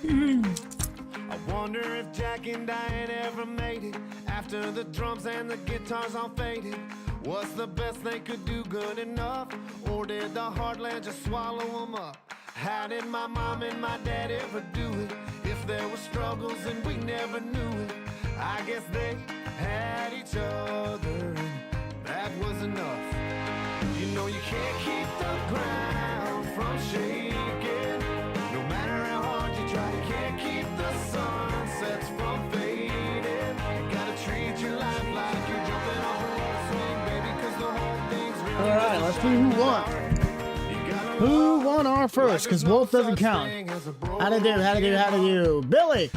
I wonder if Jack and Diane ever made it after the drums and the guitars all faded. Was the best they could do good enough, or did the heartland just swallow them up? How did my mom and my dad ever do it? If there were struggles and we never knew it, I guess they had each other, and that was enough. You know you can't keep the ground from shaking. No matter how hard you try, you can't keep the sunsets from fading. You gotta treat your life like you're jumping off a roller swing, baby, 'cause the whole thing's really. All right, let's see who won. Who won our first? Because Wolf doesn't count. How to do? Billy!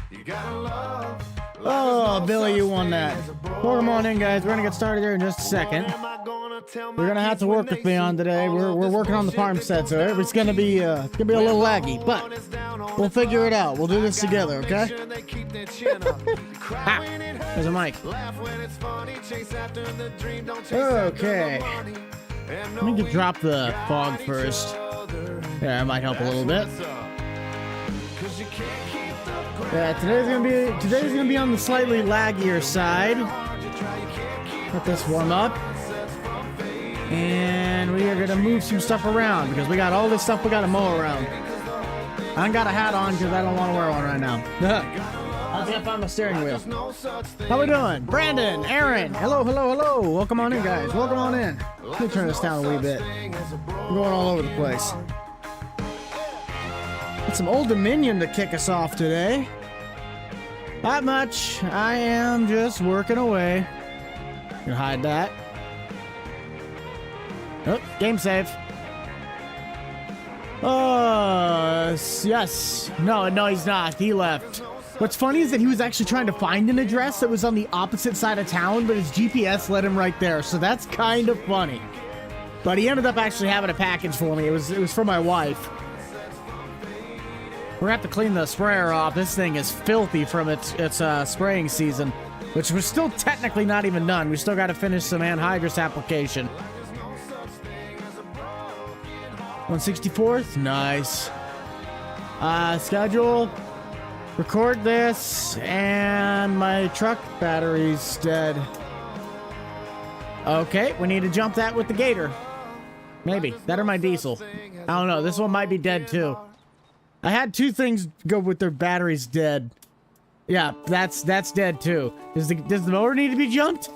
Oh, Billy, you won that. Welcome on in, guys. We're gonna get started here in just a second. You're gonna have to work with me on today. We're working on the farmstead, so it's gonna be a little laggy, but we'll figure it out. We'll do this together, okay? Ha! There's a mic. Okay. Let me drop the fog first. Yeah, it might help a little bit. Yeah, today's gonna be on the slightly laggier side. Let this warm up. And we are gonna move some stuff around because we got all this stuff we gotta mow around. I ain't got a hat on because I don't want to wear one right now. I can't find my steering wheel. How we doing? Brandon, Aaron, hello. Welcome on in, guys. Welcome on in. Let me turn this down a wee bit. I'm going all over the place. Got some Old Dominion to kick us off today. Not much. I am just working away. Gonna hide that. Oh, game save. Yes. No, he's not. He left. What's funny is that he was actually trying to find an address that was on the opposite side of town, but his GPS led him right there, so that's kind of funny. But he ended up actually having a package for me. It was for my wife. We're gonna have to clean the sprayer off. This thing is filthy from its spraying season, which we're still technically not even done. We still got to finish some anhydrous application. 164th, nice. Schedule. Record this, and my truck battery's dead. Okay, we need to jump that with the gator. Maybe. That or my diesel. I don't know. This one might be dead, too. I had two things go with their batteries dead. Yeah, that's dead, too. Does the mower need to be jumped?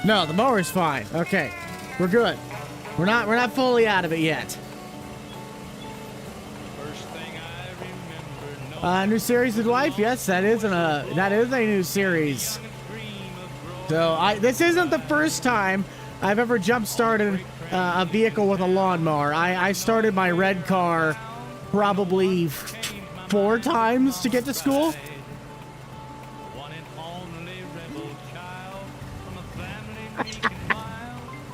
No, the mower's fine. Okay, we're good. We're not fully out of it yet. New series with wife? Yes, that is a new series. So this isn't the first time I've ever jump-started a vehicle with a lawnmower. I started my red car probably 4 times to get to school.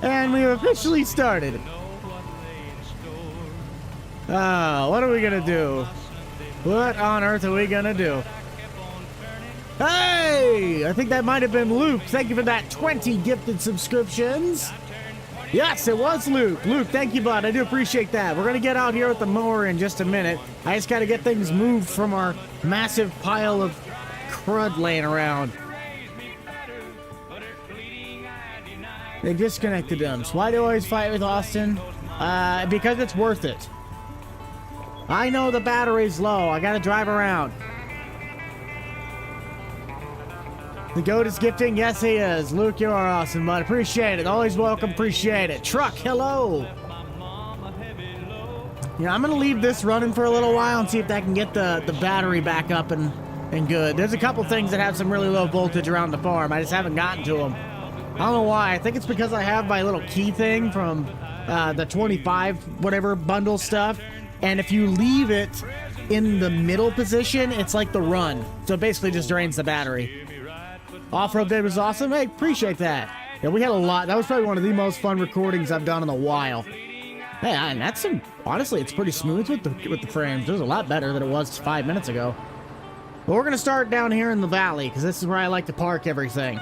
And we've officially started. What are we gonna do? What on earth are we gonna do? Hey! I think that might have been Luke. Thank you for that 20 gifted subscriptions. Yes, it was Luke. Luke, thank you, bud. I do appreciate that. We're gonna get out here with the mower in just a minute. I just gotta get things moved from our massive pile of crud laying around. They disconnected them. So why do I always fight with Austin? Because it's worth it. I know the battery's low. I gotta drive around. The goat is gifting? Yes, he is. Luke, you are awesome, bud. Appreciate it. Always welcome. Appreciate it. Truck, hello. Yeah, I'm gonna leave this running for a little while and see if I can get the battery back up and good. There's a couple things that have some really low voltage around the farm. I just haven't gotten to them. I don't know why. I think it's because I have my little key thing from the 25 whatever bundle stuff. And if you leave it in the middle position, it's like the run. So it basically just drains the battery. Off-road day was awesome. Hey, appreciate that. Yeah, we had a lot. That was probably one of the most fun recordings I've done in a while. Hey, and that's honestly, it's pretty smooth with the frames. It was a lot better than it was 5 minutes ago. But we're gonna start down here in the valley because this is where I like to park everything.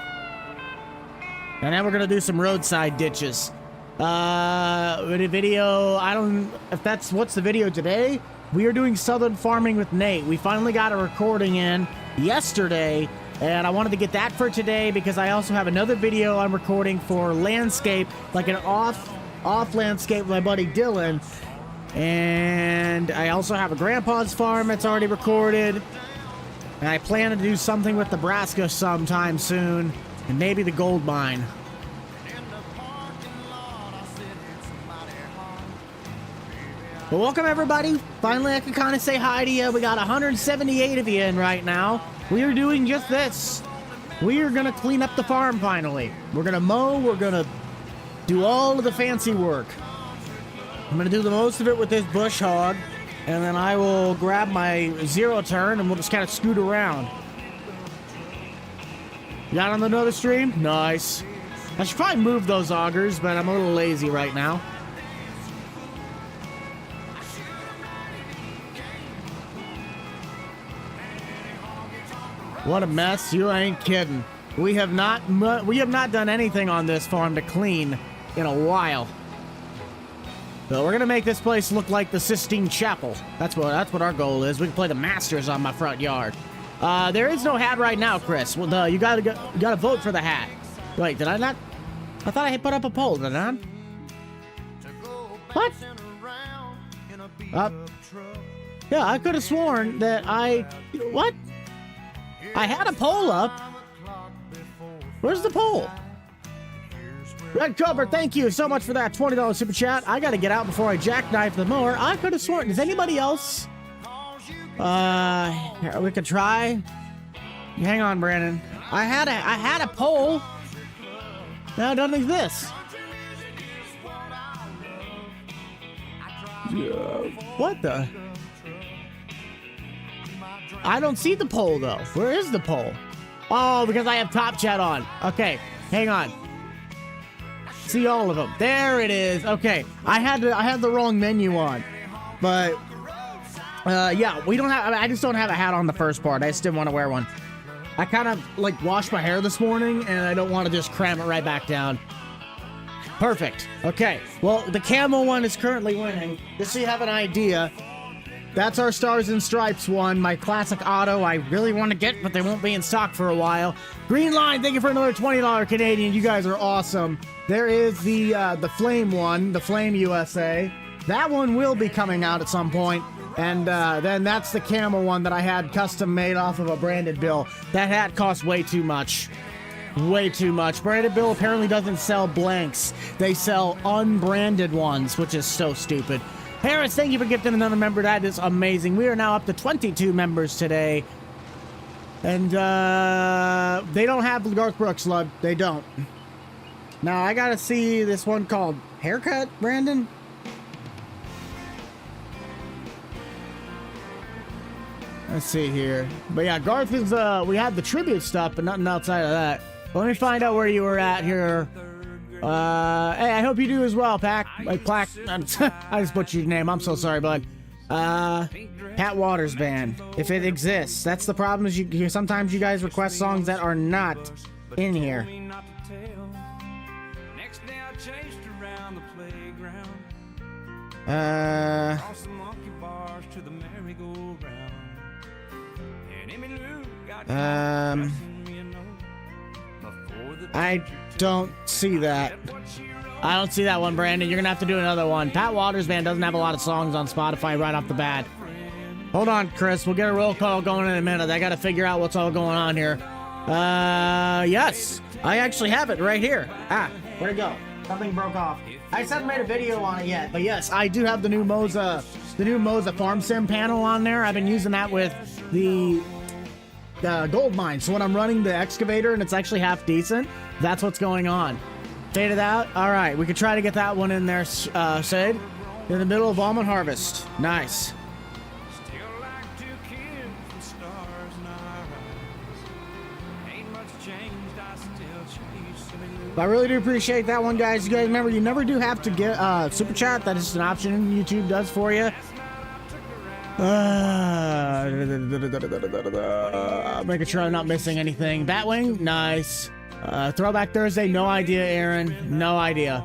And then we're gonna do some roadside ditches. With a video, I don't, if that's, what's the video today? We are doing Southern Farming with Nate. We finally got a recording in yesterday, and I wanted to get that for today because I also have another video I'm recording for landscape, like an off landscape with my buddy Dylan. And I also have a grandpa's farm that's already recorded. And I plan to do something with Nebraska sometime soon, and maybe the gold mine. Well, welcome everybody. Finally, I can kind of say hi to you. We got 178 of you in right now. We are doing just this. We are going to clean up the farm finally. We're going to mow. We're going to do all of the fancy work. I'm going to do the most of it with this bush hog, and then I will grab my zero turn and we'll just kind of scoot around. Got on another stream? Nice. I should probably move those augers, but I'm a little lazy right now. What a mess. You ain't kidding. We have not done anything on this farm to clean in a while. So we're gonna make this place look like the Sistine Chapel. That's what our goal is. We can play the Masters on my front yard. There is no hat right now, Chris. Well, you gotta vote for the hat. Wait, did I not? I thought I had put up a poll, did I not? What? Yeah, I could have sworn that what? I had a poll up. Where's the poll? Red Cobra, thank you so much for that $20 super chat. I gotta get out before I jackknife the mower. I could have sworn. Does anybody else? We could try. Hang on, Brandon. I had a poll. Now it doesn't exist. What the? I don't see the poll though. Where is the poll? Oh, because I have top chat on. Okay, hang on. See all of them. There it is. Okay, I had the wrong menu on, but yeah, we don't have. I just don't have a hat on the first part. I just didn't want to wear one. I kind of like washed my hair this morning, and I don't want to just cram it right back down. Perfect. Okay. Well, the camo one is currently winning. Just so you have an idea. That's our Stars and Stripes one, my classic auto I really want to get, but they won't be in stock for a while. Green Line, thank you for another $20 Canadian. You guys are awesome. There is the Flame one, the Flame USA. That one will be coming out at some point. And then that's the camo one that I had custom made off of a branded bill. That hat costs way too much. Way too much. Branded bill apparently doesn't sell blanks. They sell unbranded ones, which is so stupid. Harris, thank you for gifting another member. That is amazing. We are now up to 22 members today. And they don't have the Garth Brooks love. They don't. Now, I gotta see this one called Haircut, Brandon. Let's see here. But yeah, Garth is, we had the tribute stuff, but nothing outside of that. Let me find out where you were at here. Hey, I hope you do as well, Pack. Like, Plaque. I just butchered your name. I'm so sorry, bud. Pat Waters Band. If it exists. That's the problem is you sometimes you guys request songs that are not in here. I don't see that. I don't see that one, Brandon. You're gonna have to do another one. Pat Waters Band doesn't have a lot of songs on Spotify right off the bat. Hold on, Chris. We'll get a roll call going in a minute. I gotta figure out what's all going on here. Yes. I actually have it right here. Ah, where'd it go? Something broke off. I just haven't made a video on it yet, but yes, I do have the new Moza Farm Sim panel on there. I've been using that with the gold mine. So when I'm running the excavator and it's actually half decent, that's what's going on. Faded out. All right, we could try to get that one in there, Sade. In the middle of almond harvest. Nice. I really do appreciate that one, guys. You guys remember, you never do have to get super chat. That is just an option YouTube does for you. Making sure I'm not missing anything. Batwing, nice. Throwback Thursday, no idea, Aaron. No idea.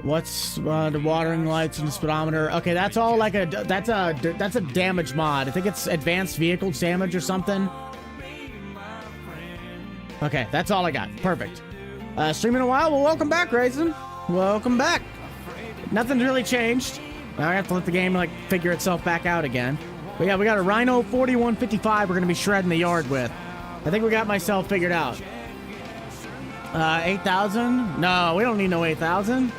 What's the watering lights and the speedometer? Okay, that's all like that's a damage mod. I think it's advanced vehicles damage or something. Okay, that's all I got. Perfect. Streaming a while. Well, welcome back, Raisin. Welcome back. Nothing's really changed. Now I have to let the game like figure itself back out again. But yeah, we got a Rhino 4155 we're gonna be shredding the yard with. I think we got myself figured out. 8,000? No, we don't need no 8,000.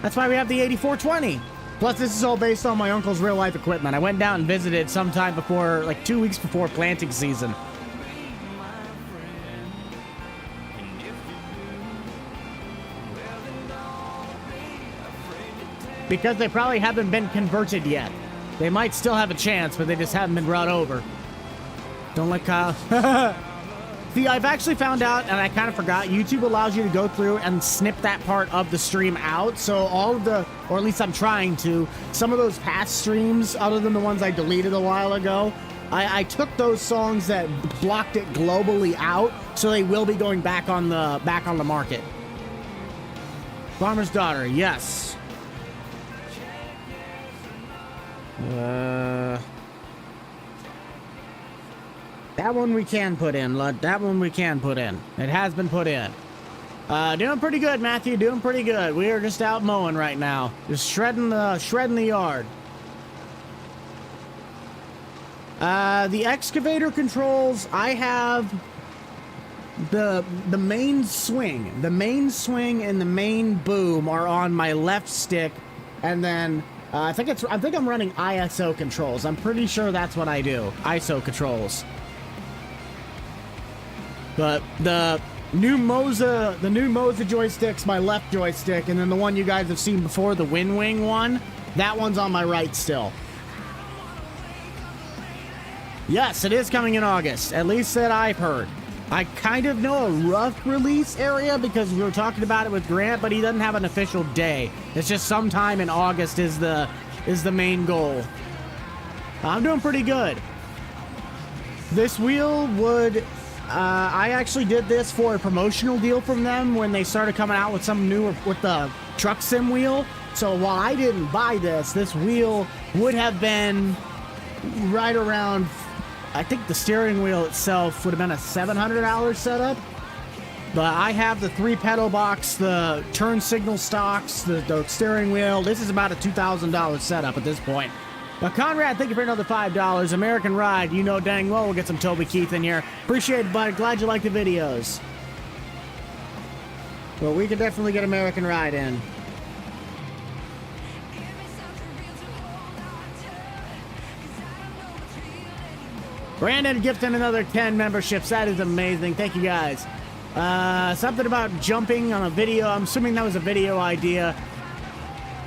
That's why we have the 8420. Plus, this is all based on my uncle's real-life equipment. I went down and visited sometime before, like 2 weeks before planting season. Because they probably haven't been converted yet. They might still have a chance, but they just haven't been brought over. Don't let Kyle... See, I've actually found out, and I kind of forgot, YouTube allows you to go through and snip that part of the stream out. So all of the, or at least I'm trying to, some of those past streams, other than the ones I deleted a while ago, I took those songs that blocked it globally out, so they will be going back on the market. Farmer's Daughter, yes. That one we can put in, Lud. That one we can put in. It has been put in. Doing pretty good, Matthew. Doing pretty good. We are just out mowing right now. Just shredding the yard. The excavator controls, I have the main swing. The main swing and the main boom are on my left stick, and then I think I'm running ISO controls. I'm pretty sure that's what I do. ISO controls. But the new Moza joystick's my left joystick, and then the one you guys have seen before, the Wind Wing one, that one's on my right still. Yes, it is coming in August, at least that I've heard. I kind of know a rough release area because we were talking about it with Grant, but he doesn't have an official day. It's just sometime in August is the main goal. I'm doing pretty good. This wheel would... I actually did this for a promotional deal from them when they started coming out with some new with the truck sim wheel. So while I didn't buy this wheel would have been right around, I think the steering wheel itself would have been a $700 setup. But I have the 3 pedal box, the turn signal stocks, the steering wheel. This is about a $2,000 setup at this point. Conrad, thank you for another $5. American Ride, you know dang well we'll get some Toby Keith in here. Appreciate it, bud. Glad you like the videos. Well, we can definitely get American Ride in. Brandon gifting another 10 memberships. That is amazing. Thank you, guys. Something about jumping on a video. I'm assuming that was a video idea.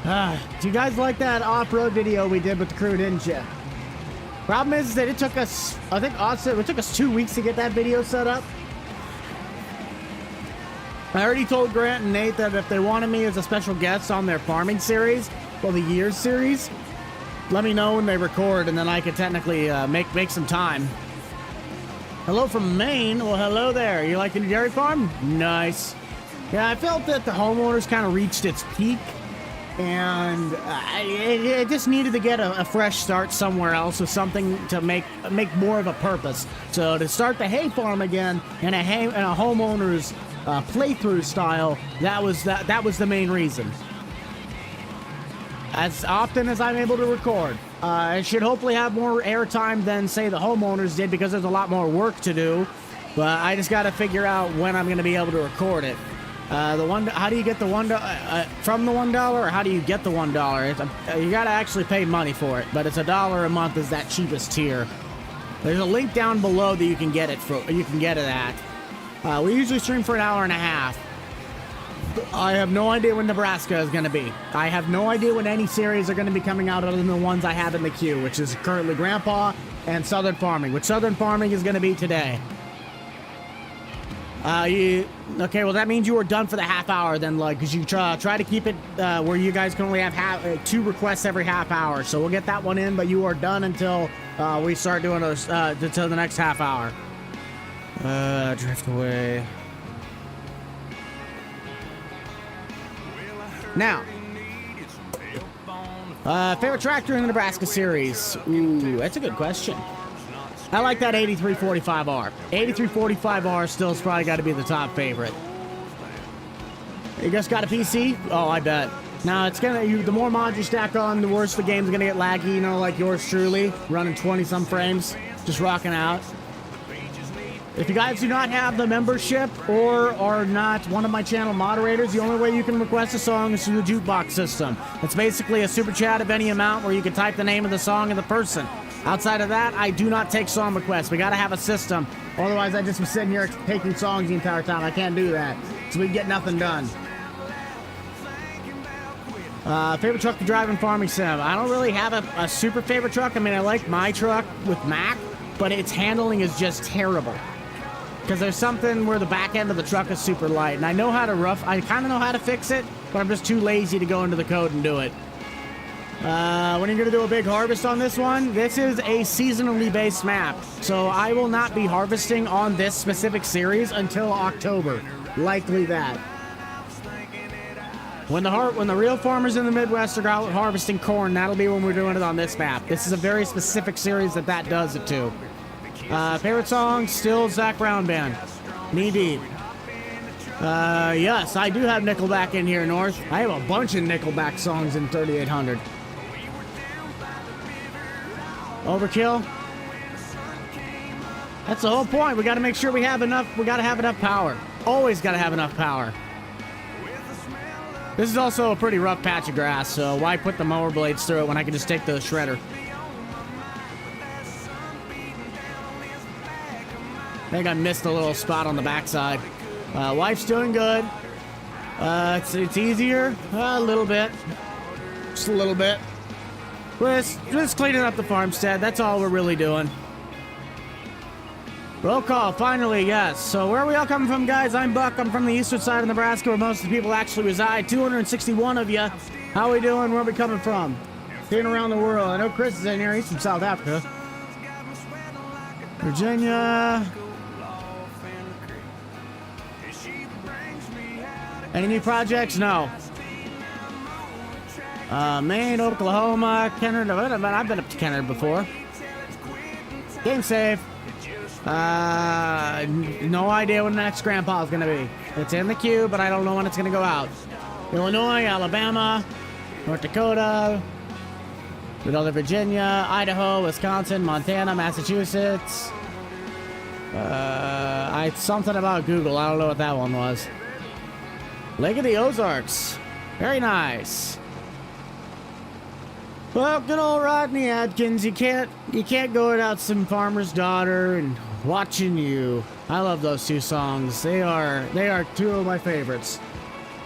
Do you guys like that off-road video we did with the crew, didn't you? Problem is that it took us, I think Austin, it took us 2 weeks to get that video set up. I already told Grant and Nate that if they wanted me as a special guest on their farming series, well, the years series, let me know when they record, and then I could technically make some time. Hello from Maine. Well, hello there. You like the new dairy farm? Nice. Yeah, I felt that the homeowners kind of reached its peak. And it just needed to get a fresh start somewhere else with something to make more of a purpose. So to start the hay farm again in a homeowner's playthrough style, that was the main reason. As often as I'm able to record, it should hopefully have more airtime than say the homeowners did because there's a lot more work to do. But I just got to figure out when I'm going to be able to record it. How do you get the $1 from the $1, or how do you get the $1? You gotta actually pay money for it, but it's $1 a month is that cheapest tier. There's a link down below that you can get it at. We usually stream for an hour and a half. I have no idea when Nebraska is gonna be. I have no idea when any series are gonna be coming out other than the ones I have in the queue, which is currently Grandpa and Southern Farming, which Southern Farming is gonna be today. Okay, well that means you were done for the half hour then, like, because you try to keep it where you guys can only have 2 requests every half hour. So we'll get that one in, but you are done until we start doing those until the next half hour. Drift away. Now, favorite tractor in the Nebraska series? Ooh, that's a good question. I like that 8345R. 8345R still's probably got to be the top favorite. You guys got a PC? Oh, I bet. Now, it's gonna, the more mods you stack on, the worse the game's gonna get laggy, you know, like yours truly, running 20-some frames, just rocking out. If you guys do not have the membership or are not one of my channel moderators, the only way you can request a song is through the jukebox system. It's basically a super chat of any amount where you can type the name of the song and the person. Outside of that, I do not take song requests. We gotta have a system. Otherwise, I just be sitting here taking songs the entire time. I can't do that. So we get nothing done. Favorite truck to drive in Farming Sim? I don't really have a super favorite truck. I mean, I like my truck with Mac, but its handling is just terrible. Because there's something where the back end of the truck is super light. And I know how to I kind of know how to fix it, but I'm just too lazy to go into the code and do it. When are you going to do a big harvest on this one? This is a seasonally based map. So I will not be harvesting on this specific series until October. Likely that. When the real farmers in the Midwest are out harvesting corn, that'll be when we're doing it on this map. This is a very specific series that does it to. Favorite song, still Zac Brown Band. Knee Deep. Yes, I do have Nickelback in here, North. I have a bunch of Nickelback songs in 3800. Overkill. That's the whole point. We got to make sure we have enough. We got to have enough power. Always got to have enough power. This is also a pretty rough patch of grass, so why put the mower blades through it when I can just take the shredder? I think I missed a little spot on the backside. Wife's doing good. It's easier. A little bit. Just a little bit. We're just cleaning up the farmstead. That's all we're really doing. Roll call, finally, yes. So where are we all coming from, guys? I'm Buck. I'm from the eastern side of Nebraska, where most of the people actually reside. 261 of you. How we doing? Where are we coming from? Seeing around the world. I know Chris is in here. He's from South Africa. Virginia. Any new projects? No. Maine, Oklahoma, Kennard. I've been up to Kennard before. Game save. No idea when the next grandpa is going to be. It's in the queue, but I don't know when it's going to go out. Illinois, Alabama, North Dakota, Northern Virginia, Idaho, Wisconsin, Montana, Massachusetts. Something about Google. I don't know what that one was. Lake of the Ozarks. Very nice. Well, good old Rodney Adkins. You can't go without some Farmer's Daughter and Watching You. I love those two songs. They are two of my favorites.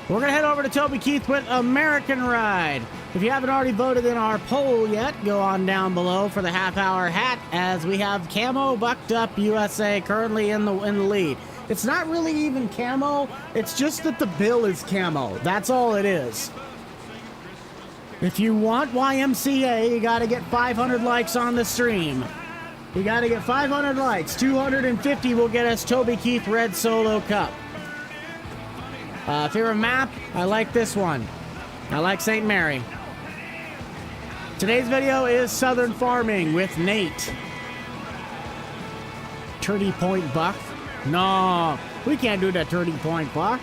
We're gonna head over to Toby Keith with American Ride. If you haven't already voted in our poll yet, go on down below for the half-hour hat, as we have Camo Bucked Up USA currently in the lead. It's not really even camo. It's just that the bill is camo. That's all it is. If you want YMCA, you gotta get 500 likes on the stream. You gotta get 500 likes. 250 will get us Toby Keith Red Solo Cup. Favorite map? I like this one. I like St. Mary. Today's video is Southern Farming with Nate. 30 Point Buck? No, we can't do that 30 Point Buck.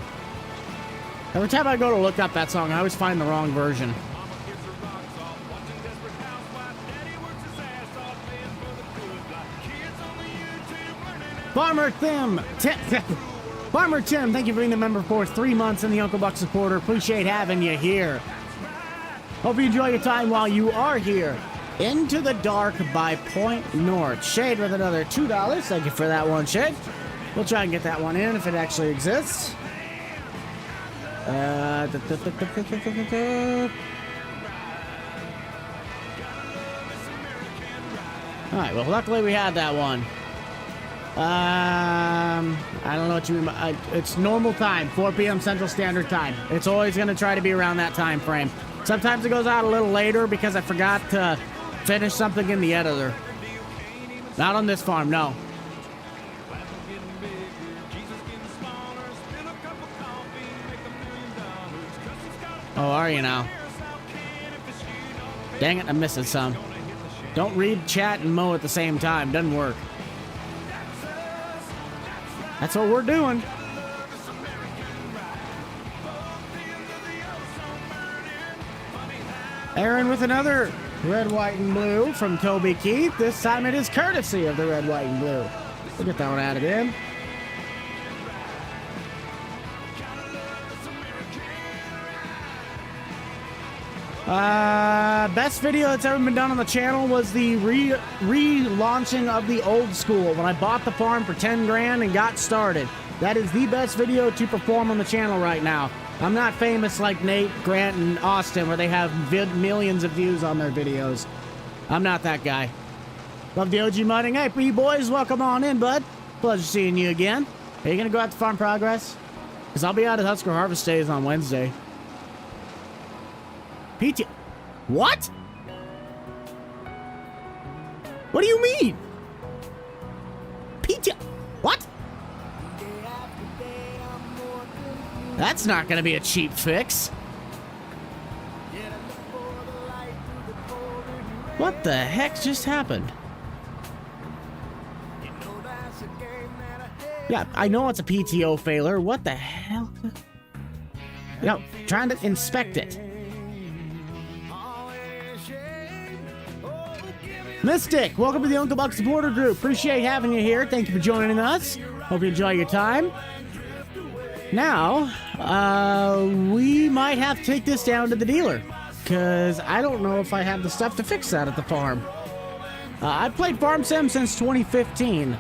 Every time I go to look up that song, I always find the wrong version. Farmer Tim, Farmer Tim, thank you for being a member for 3 months and the Uncle Buck supporter. Appreciate having you here. Hope you enjoy your time while you are here. Into the Dark by Point North. Shade with another $2. Thank you for that one, Shade. We'll try and get that one in if it actually exists. Alright, well, luckily we had that one. I don't know what you mean. It's normal time, 4 p.m. Central Standard Time. It's always going to try to be around that time frame. Sometimes it goes out a little later because I forgot to finish something in the editor. Not on this farm, no. Oh, are you now? Dang it, I'm missing some. Don't read, chat, and mow at the same time. Doesn't work. That's what we're doing. Aaron with another red, white, and blue from Toby Keith. This time it is courtesy of the red, white, and blue. We'll get that one added in. Best video that's ever been done on the channel was the relaunching of the old school when I bought the farm for 10 grand and got started. That is the best video to perform on the channel right now. I'm not famous like Nate, Grant, and Austin where they have millions of views on their videos. I'm not that guy. Love the OG mudding. Hey, B-boys, welcome on in, bud. Pleasure seeing you again. Are you going to go out to Farm Progress? Because I'll be out at Husker Harvest Days on Wednesday. PT... What? What do you mean? PT... What? That's not going to be a cheap fix. What the heck just happened? Yeah, I know it's a PTO failure. What the hell? No, trying to inspect it. Mystic, welcome to the Uncle Buck supporter group. Appreciate having you here. Thank you for joining us. Hope you enjoy your time. Now, we might have to take this down to the dealer, because I don't know if I have the stuff to fix that at the farm. I've played Farm Sim since 2015.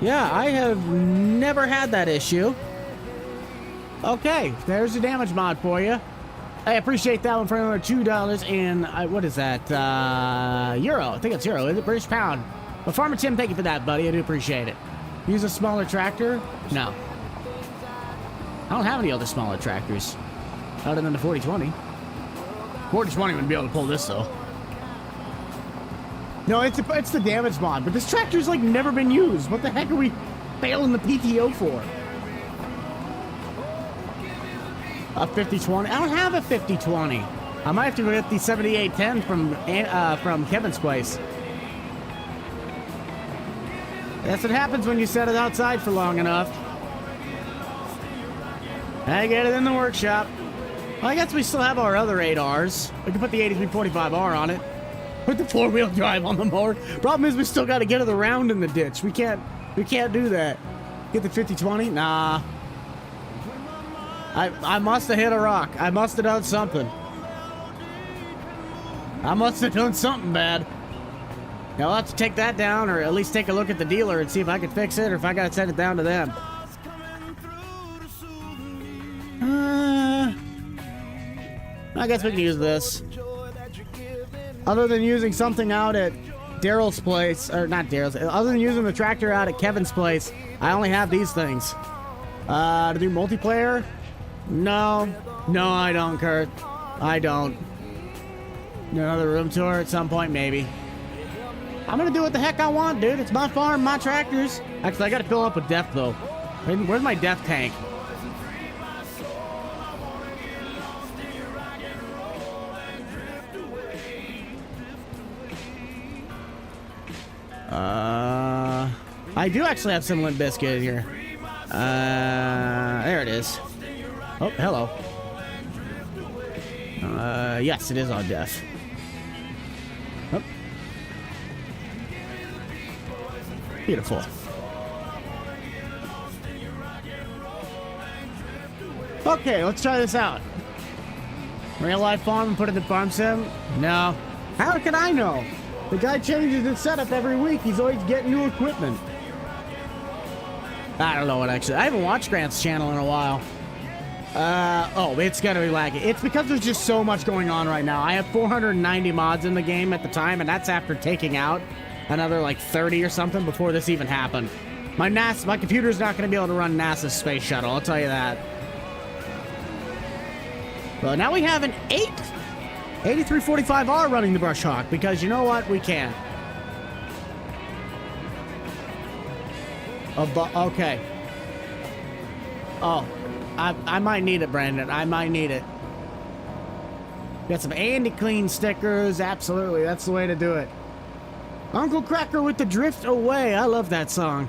Yeah, I have never had that issue. Okay, there's a damage mod for you. I appreciate that one for another $2 and, what is that, Euro. I think it's Euro, is it? British pound. But Farmer Tim, thank you for that, buddy. I do appreciate it. Use a smaller tractor? No. I don't have any other smaller tractors, other than the 4020. 4020 wouldn't be able to pull this, though. No, it's the damage mod, but this tractor's, like, never been used. What the heck are we failing the PTO for? A 5020? I don't have a 5020. I might have to get the 7810 from Kevin's place. That's what happens when you set it outside for long enough. I get it in the workshop. Well, I guess we still have our other 8Rs. We can put the 8345R on it. Put the 4-wheel drive on the mower. Problem is we still got to get it around in the ditch. We can't do that. Get the 5020? Nah. I must have hit a rock. I must have done something. I must have done something bad. Now I'll have to take that down, or at least take a look at the dealer and see if I can fix it, or if I gotta send it down to them. I guess we can use this. Other than using something out at Daryl's place, or not Daryl's, other than using the tractor out at Kevin's place, I only have these things. To do multiplayer? No, I don't, Kurt. I don't. Another room tour at some point, maybe. I'm gonna do what the heck I want, dude. It's my farm, my tractors. Actually, I gotta fill up with def, though. Where's my def tank? I do actually have some Limp Bizkit in here. There it is. Oh, hello. Yes, it is on def. Oh. Beautiful. Okay, let's try this out. Real life farm and put it in Farm Sim? No. How can I know? The guy changes his setup every week. He's always getting new equipment. I don't know what actually. I haven't watched Grant's channel in a while. Oh, it's gonna be laggy. It's because there's just so much going on right now. I have 490 mods in the game at the time, and that's after taking out another like 30 or something before this even happened. My computer's not gonna be able to run NASA's space shuttle, I'll tell you that. Well, now we have an 8345R running the Brush Hawk, because you know what? We can. Okay. Oh, I might need it, Brandon. I might need it. Got some Andy Clean stickers. Absolutely, that's the way to do it. Uncle Cracker with the Drift Away. I love that song.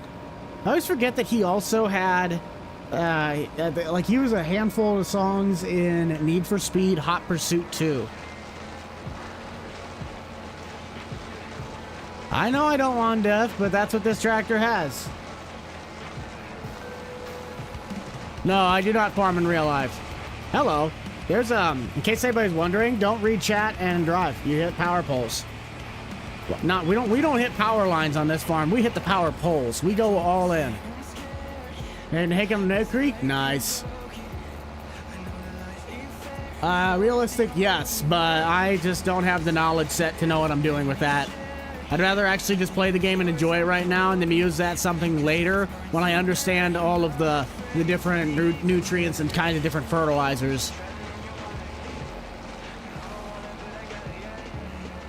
I always forget that he also had, like, he was a handful of songs in Need for Speed Hot Pursuit 2. I know I don't want death, but that's what this tractor has. No, I do not farm in real life. Hello. There's, in case anybody's wondering, don't read chat and drive. You hit power poles. We don't hit power lines on this farm. We hit the power poles. We go all in. And Hickam No Creek? Nice. Realistic, yes, but I just don't have the knowledge set to know what I'm doing with that. I'd rather actually just play the game and enjoy it right now and then use that something later when I understand all of the different nutrients and kind of different fertilizers.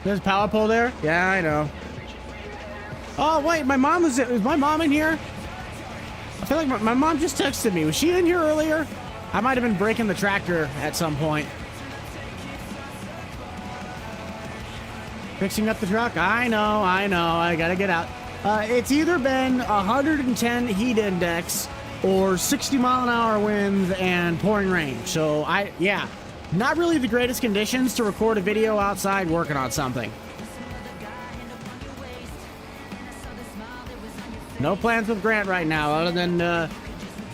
There's a power pole there? Yeah, I know. Oh, wait, my mom is my mom in here? I feel like my mom just texted me. Was she in here earlier? I might have been breaking the tractor at some point. Fixing up the truck? I know. I gotta get out. It's either been 110 heat index or 60 mile an hour winds and pouring rain. So, yeah. Not really the greatest conditions to record a video outside working on something. No plans with Grant right now other than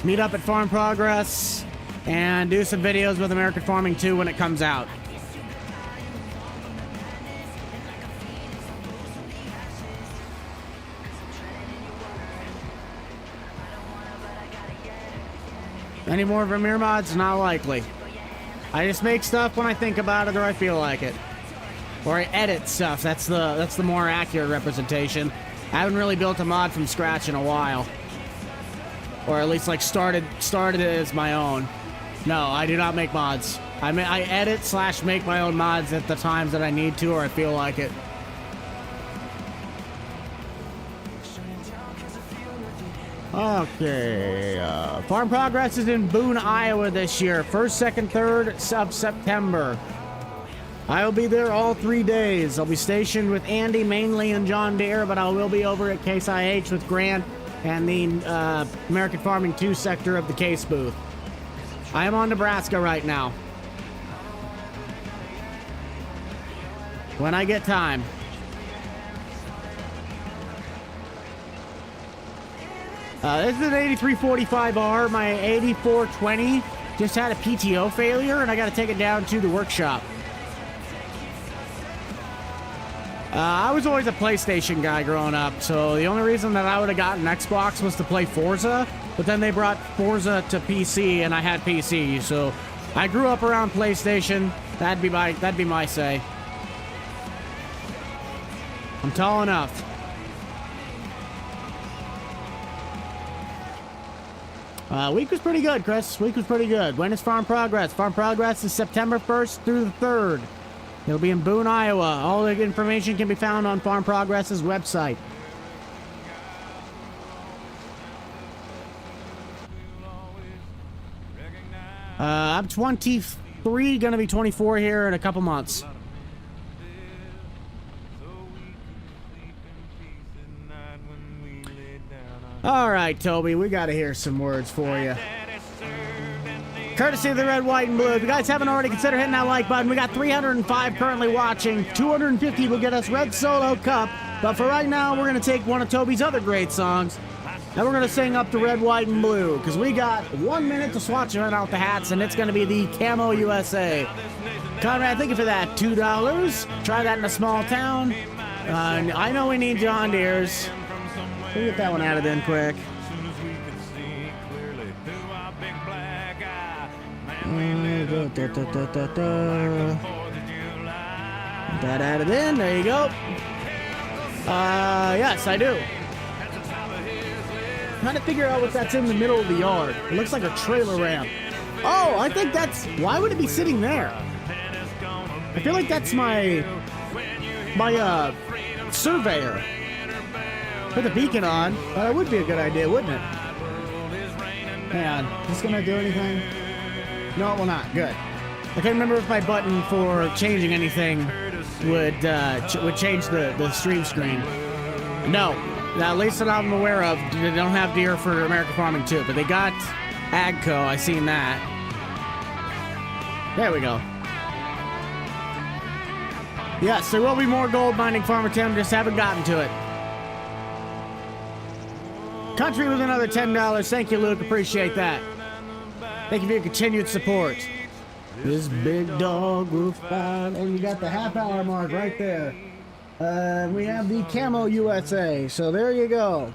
meet up at Farm Progress and do some videos with American Farming 2 when it comes out. Any more Vermeer mods? Not likely. I just make stuff when I think about it or I feel like it. Or I edit stuff. That's the more accurate representation. I haven't really built a mod from scratch in a while. Or at least like started it as my own. No, I do not make mods. I edit / make my own mods at the times that I need to or I feel like it. Okay, Farm Progress is in Boone, Iowa this year. 1st, 2nd, 3rd of September. I will be there all 3 days. I'll be stationed with Andy mainly in John Deere, but I will be over at Case IH with Grant and the American Farming 2 sector of the Case booth. I am on Nebraska right now. When I get time. This is an 8345R. My 8420 just had a PTO failure, and I got to take it down to the workshop. I was always a PlayStation guy growing up, so the only reason that I would have gotten Xbox was to play Forza, but then they brought Forza to PC, and I had PC, so I grew up around PlayStation. That'd be my say. I'm tall enough. Week was pretty good, Chris. Week was pretty good. When is Farm Progress? Farm Progress is September 1st through the 3rd. It'll be in Boone, Iowa. All the information can be found on Farm Progress's website. I'm 23, gonna be 24 here in a couple months. All right, Toby, we got to hear some words for you. Courtesy of the Red, White, and Blue. If you guys haven't already, consider hitting that like button. We got 305 currently watching. 250 will get us Red Solo Cup. But for right now, we're going to take one of Toby's other great songs, and we're going to sing up to Red, White, and Blue, because we got 1 minute to swatch around out the hats, and it's going to be the Camo USA. Conrad, thank you for that. $2. Try that in a small town. I know we need John Deere's. We'll get that one added in quick. That added in. There you go. Yes, I do. I'm trying to figure out what that's in the middle of the yard. It looks like a trailer ramp. Oh, I think that's... Why would it be sitting there? I feel like that's my surveyor. Put the beacon on. That would be a good idea, wouldn't it? Hang on. Is this gonna do anything? No, it will not. Good. I can't remember if my button for changing anything would change the stream screen. No, at least that I'm aware of. They don't have deer for American Farming 2, but they got Agco. I seen that. There we go. Yes, there will be more gold mining, Farmer Tim. Just haven't gotten to it. Country with another $10. Thank you, Luke. Appreciate that. Thank you for your continued support. This big dog will find, and you got the half-hour mark right there. We have the Camo USA, so there you go.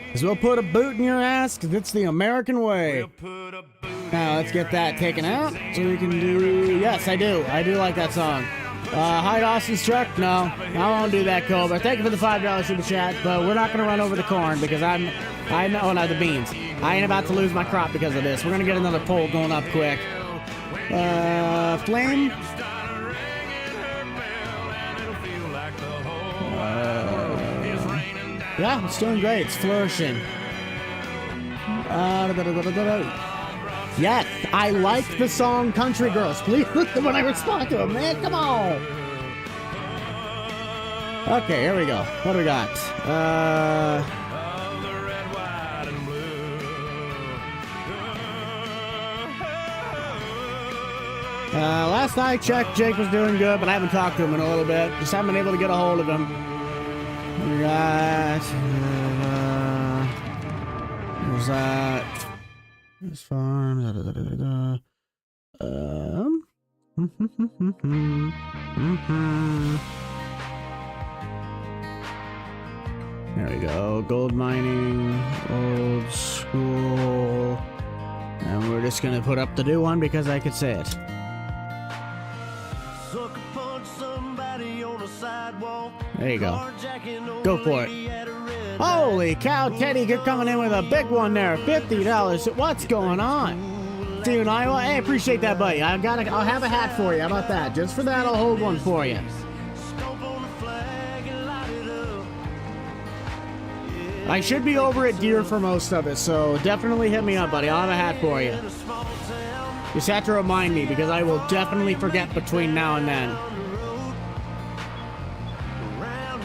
Because we'll put a boot in your ass, because it's the American way. Now, let's get that taken out, so we can do... Yes, I do. I do like that song. Hide Austin's truck? No, I won't do that, Cobra. Thank you for the $5 super chat, but we're not going to run over the corn, because I know, no, the beans. I ain't about to lose my crop because of this. We're going to get another pole going up quick. Flame? Yeah, it's doing great. It's flourishing. Yes, I like the song Country Girls. Please listen when I respond to it, man. Come on. Okay, here we go. What do we got? Last I checked, Jake was doing good, but I haven't talked to him in a little bit. Just haven't been able to get a hold of him. We got... what's that? This farm... There we go. Gold mining, old school... And we're just gonna put up the new one because I could say it. There you go. Go for it. Holy cow, Teddy, you're coming in with a big one there. $50. What's going on? See you in Iowa? Hey, appreciate that, buddy. I'll have a hat for you. How about that? Just for that, I'll hold one for you. I should be over at deer for most of it, so definitely hit me up, buddy. I'll have a hat for you. Just have to remind me, because I will definitely forget between now and then.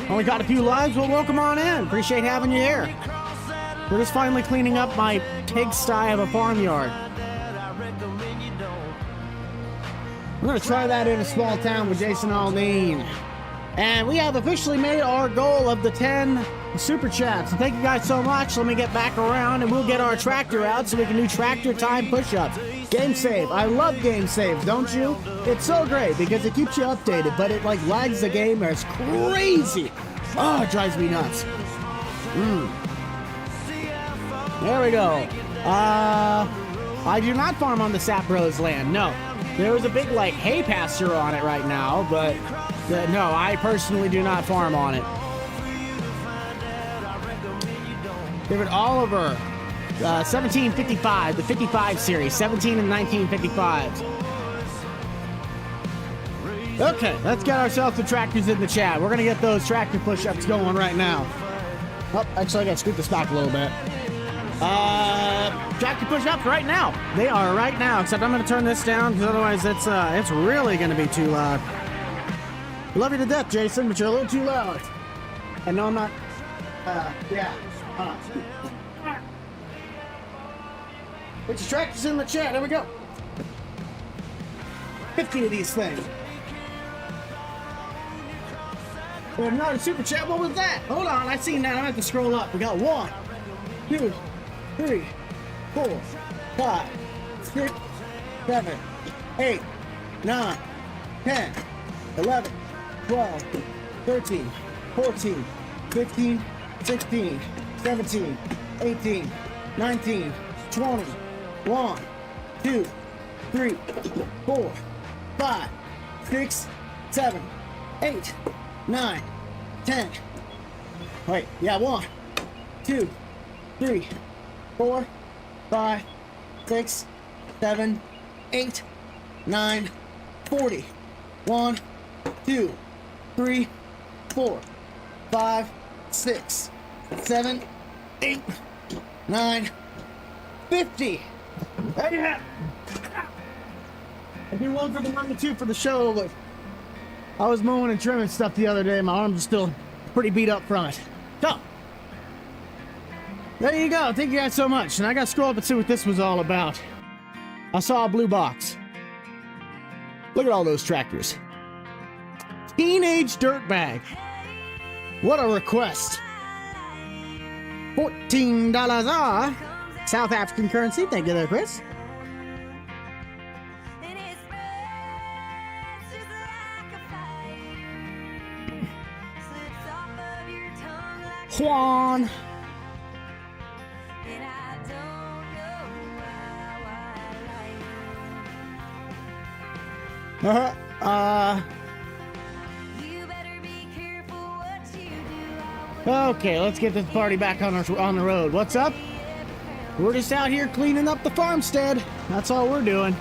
Only got a few lives? Well, welcome on in. Appreciate having you here. We're just finally cleaning up my pigsty of a farmyard. We're going to try that in a small town with Jason Aldean. And we have officially made our goal of the 10 super chats. So thank you guys so much. Let me get back around and we'll get our tractor out so we can do tractor time push-ups. Game save. I love game saves, don't you? It's so great because it keeps you updated, but it like lags the game. It's crazy. Oh, it drives me nuts. There we go. I do not farm on the Sap Bros land. No. There was a big like hay pasture on it right now, but no, I personally do not farm on it. David Oliver, 1755, the 55 series, 17 and 1955. Okay, let's get ourselves the tractors in the chat. We're gonna get those tractor push-ups going right now. Oh, actually I gotta scoot this back a little bit. Tractor push-ups right now. They are right now, except I'm gonna turn this down because otherwise it's really gonna be too loud. Love you to death, Jason, but you're a little too loud. I know I'm not, yeah. Put your tractors in the chat. There we go. 50 of these things. We have another super chat. What was that? Hold on. I seen that. I'm going to have to scroll up. We got 1, 2, 3, 4, 5, 6, 7, 8, 9, 10, 11, 12, 13, 14, 15, 16, 17, 18, 19, 20, 1, 2, 3, 4, 5, 6, 7, 8, 9, 10. Wait, yeah, 1, 2, 3, 4, 5, 6, 7, 8, 9, 40. 1, 2, 3, 4, 5, 6, 7, 8, 9, 50. Hey, yeah. I do one for the one and two for the show, but I was mowing and trimming stuff the other day. My arms are still pretty beat up from it. So, there you go. Thank you guys so much. And I got to scroll up and see what this was all about. I saw a blue box. Look at all those tractors. Teenage Dirtbag. What a request. $14. South African currency. Thank you there, Chris. Juan. Okay, let's get this party back on the road. What's up? We're just out here cleaning up the farmstead. That's all we're doing.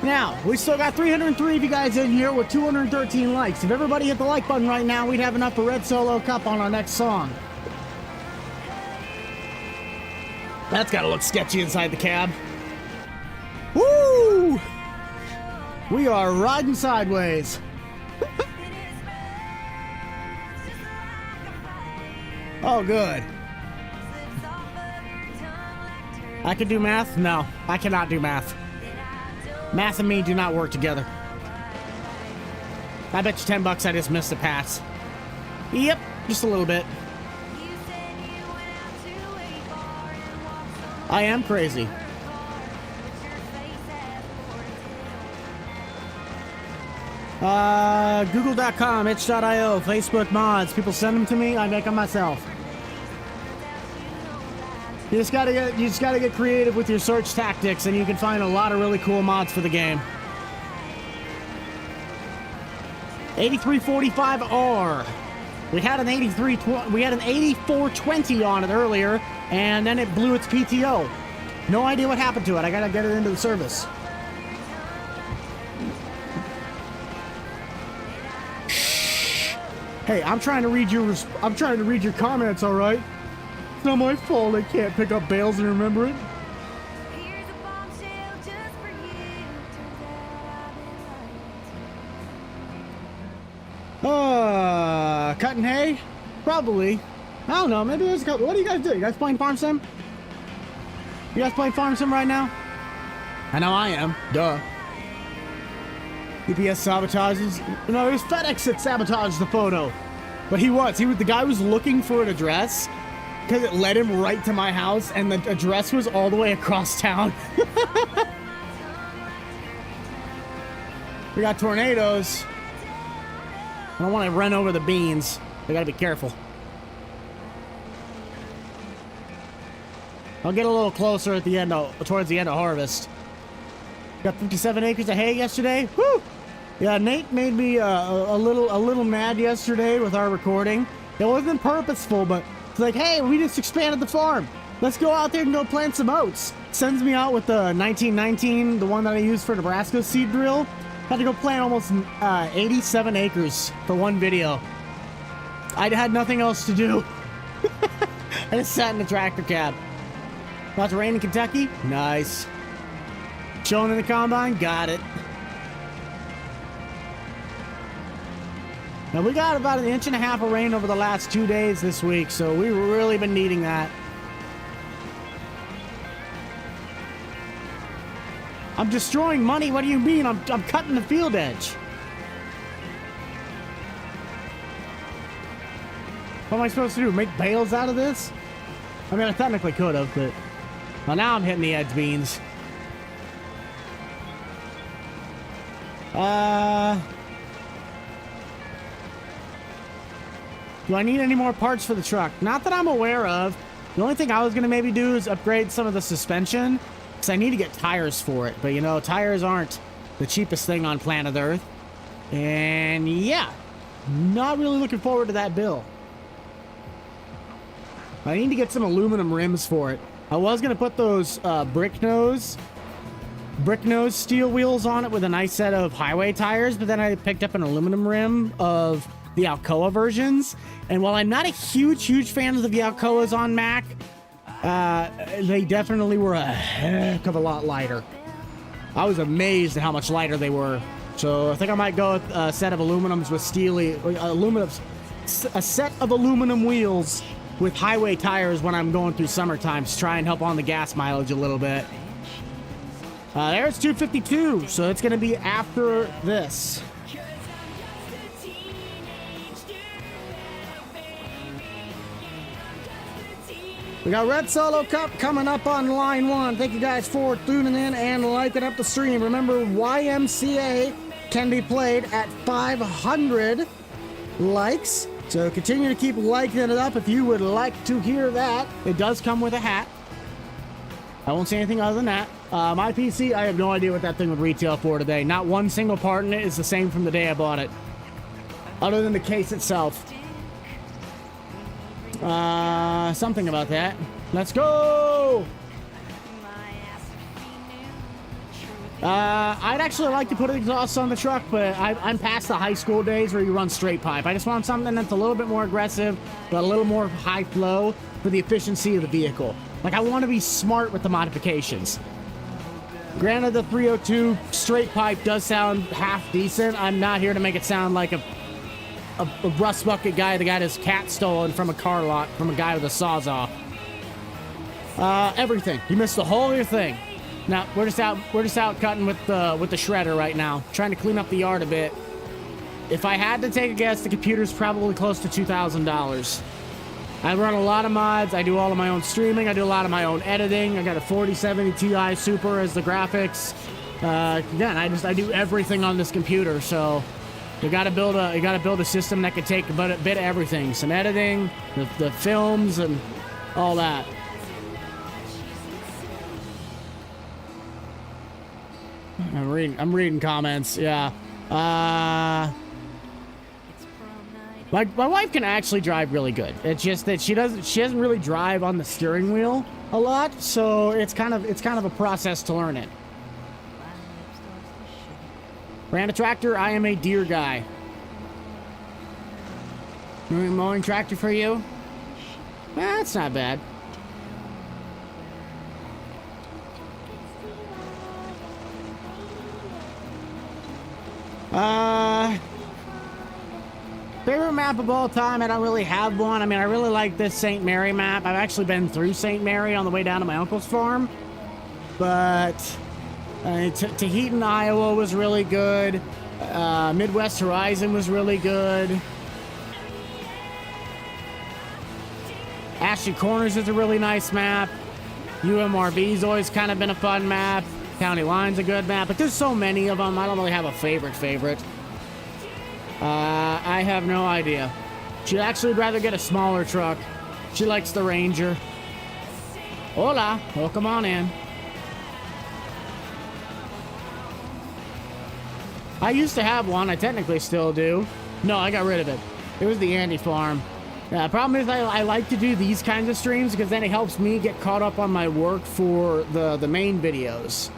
Now, we still got 303 of you guys in here with 213 likes. If everybody hit the like button right now, we'd have enough for Red Solo Cup on our next song. That's gotta look sketchy inside the cab. Woo! We are riding sideways. Oh, good. I can do math? No, I cannot do math. Math and me do not work together. I bet you $10 I just missed a pass. Yep, just a little bit. I am crazy. Google.com, itch.io, Facebook mods. People send them to me, I make them myself. You just gotta get creative with your search tactics, and you can find a lot of really cool mods for the game. 8345R. We had an 8420 on it earlier, and then it blew its PTO. No idea what happened to it. I gotta get it into the service. Shh. Hey, I'm trying to read your comments, all right? It's not my fault I can't pick up bales and remember it. Cutting hay? Probably. I don't know, maybe there's a couple. What do you guys do? You guys playing Farm Sim? You guys playing Farm Sim right now? I know I am. Duh. UPS sabotages. No, it was FedEx that sabotaged the photo. But the guy was looking for an address because it led him right to my house, and the address was all the way across town. We got tornadoes. I don't want to run over the beans. I gotta be careful. I'll get a little closer at the end, towards the end of harvest. Got 57 acres of hay yesterday. Woo! Yeah, Nate made me a little mad yesterday with our recording. It wasn't purposeful, but it's like, hey, we just expanded the farm. Let's go out there and go plant some oats. Sends me out with the 1919, the one that I used for Nebraska seed drill. Had to go plant almost 87 acres for one video. I had nothing else to do. I just sat in the tractor cab. About to rain in Kentucky? Nice. Chilling in the combine? Got it. Now we got about 1.5 inches of rain over the last 2 days this week, so we've really been needing that. I'm destroying money? What do you mean? I'm cutting the field edge. What am I supposed to do? Make bales out of this? I mean, I technically could have, but... Well, now I'm hitting the edge beans. Do I need any more parts for the truck? Not that I'm aware of. The only thing I was going to maybe do is upgrade some of the suspension, because I need to get tires for it. But, you know, tires aren't the cheapest thing on planet Earth. And, yeah. Not really looking forward to that bill. I need to get some aluminum rims for it. I was going to put those brick nose steel wheels on it with a nice set of highway tires, but then I picked up an aluminum rim of the Alcoa versions. And while I'm not a huge fan of the Alcoas on Mac, They definitely were a heck of a lot lighter. I was amazed at how much lighter they were. So I think I might go with a set of aluminums with a set of aluminum wheels with highway tires when I'm going through summertime to try and help on the gas mileage a little bit. There's 252, so it's going to be after this. We got Red Solo Cup coming up on line 1. Thank you guys for tuning in and liking up the stream. Remember, YMCA can be played at 500 likes. So continue to keep liking it up if you would like to hear that. It does come with a hat. I won't say anything other than that. My PC, I have no idea what that thing would retail for today. Not one single part in it is the same from the day I bought it. Other than the case itself. Something about that. Let's go! I'd actually like to put an exhaust on the truck, but I'm past the high school days where you run straight pipe. I just want something that's a little bit more aggressive, but a little more high flow for the efficiency of the vehicle. Like, I want to be smart with the modifications. Granted, the 302 straight pipe does sound half decent. I'm not here to make it sound like a rust bucket guy that got his cat stolen from a car lot from a guy with a sawzall. Everything. You missed the whole of your thing. Now we're just out cutting with the shredder right now, trying to clean up the yard a bit. If I had to take a guess, the computer's probably close to $2,000. I run a lot of mods. I do all of my own streaming. I do a lot of my own editing. I got a 4070 Ti Super as the graphics. Again, I do everything on this computer. So you got to build a system that can take a bit of everything. Some editing, the films, and all that. I'm reading comments. Yeah. My wife can actually drive really good. It's just that she doesn't really drive on the steering wheel a lot, so it's kind of a process to learn it. Ran a tractor. I am a deer guy. Mowing tractor for you? That's not bad. Favorite map of all time? I don't really have one. I mean, I really like this St. Mary map. I've actually been through St. Mary on the way down to my uncle's farm. But Tahiti, Iowa was really good. Midwest Horizon was really good. Ashley Corners is a really nice map. UMRV's always kind of been a fun map. County Line's a good map, but there's so many of them, I don't really have a favorite. I have no idea. She'd actually rather get a smaller truck. She likes the Ranger. Hola, welcome on in. I used to have one, I technically still do. No, I got rid of it. It was the Andy farm. Problem is I like to do these kinds of streams because then it helps me get caught up on my work for the main videos.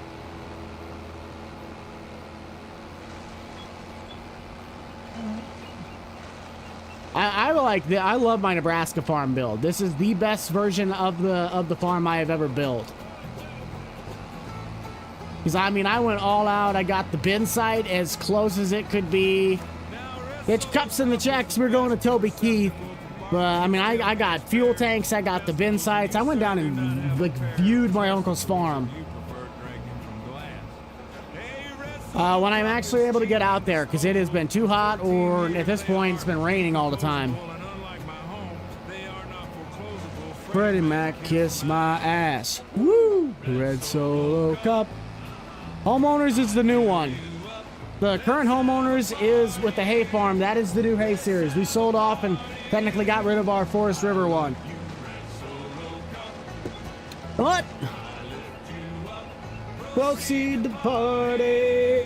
I love my Nebraska farm build. This is the best version of the farm I have ever built. Because I mean, I went all out. I got the bin site as close as it could be. It's cups and the checks. We're going to Toby Keith. But I mean, I got fuel tanks. I got the bin sites. I went down and like viewed my uncle's farm. When I'm actually able to get out there, because it has been too hot, or at this point, it's been raining all the time. Freddie Mac, kiss my ass. Woo! Red Solo Cup. Homeowners is the new one. The current Homeowners is with the hay farm. That is the new hay series. We sold off and technically got rid of our Forest River one. What? Proceed to party.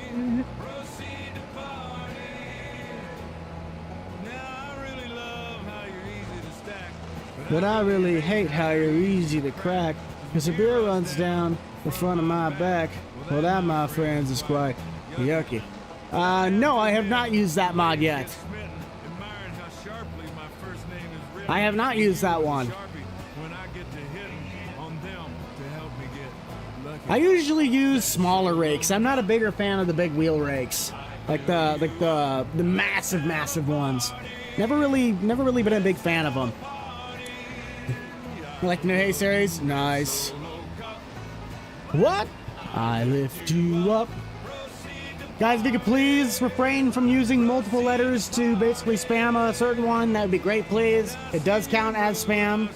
But I really hate how you're easy to crack. Cause the beer runs down the front of my back. Well, that, my friends, is quite yucky. No, I have not used that mod yet. I have not used that one. I usually use smaller rakes. I'm not a bigger fan of the big wheel rakes, like the massive ones. Never really been a big fan of them. Like New Hay series, nice. What? I lift you up. Guys, if you could please refrain from using multiple letters to basically spam a certain one, that would be great, please. It does count as spam.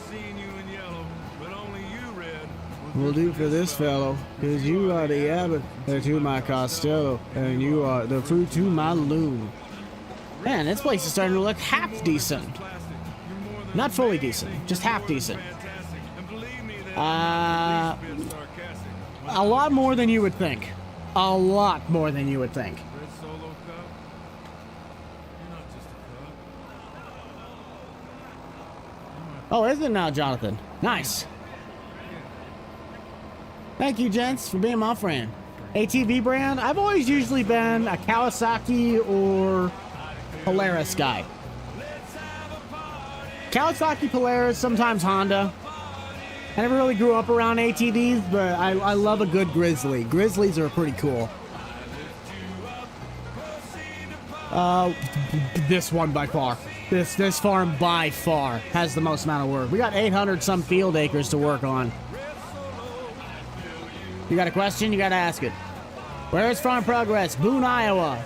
Will do for this fellow, because you are the abbot to my Costello, and you are the fruit to my loom. Man, this place is starting to look half decent. Not fully decent, just half decent. A lot more than you would think. A lot more than you would think. Oh, isn't it now, Jonathan? Nice. Thank you, gents, for being my friend. ATV brand? I've always usually been a Kawasaki or Polaris guy. Kawasaki, Polaris, sometimes Honda. I never really grew up around ATVs, but I love a good Grizzly. Grizzlies are pretty cool. This one by far. This farm by far has the most amount of work. We got 800 some field acres to work on. You got a question? You got to ask it. Where is farm progress? Boone, Iowa.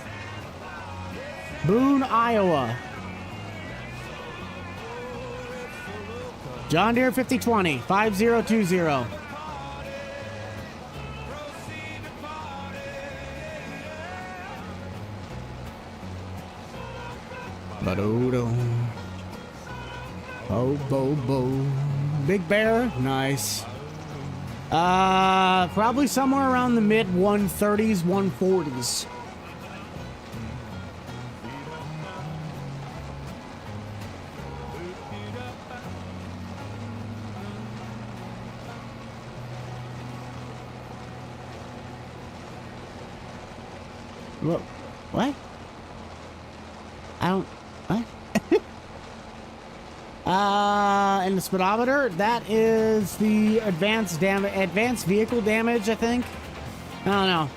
Boone, Iowa. John Deere 5020, 5020. Ba-do-do. Oh, bo, bo. Big Bear, nice. Probably somewhere around the mid 130s, 140s. What? I don't... What? And the speedometer, that is the advanced vehicle damage, I think. I don't know.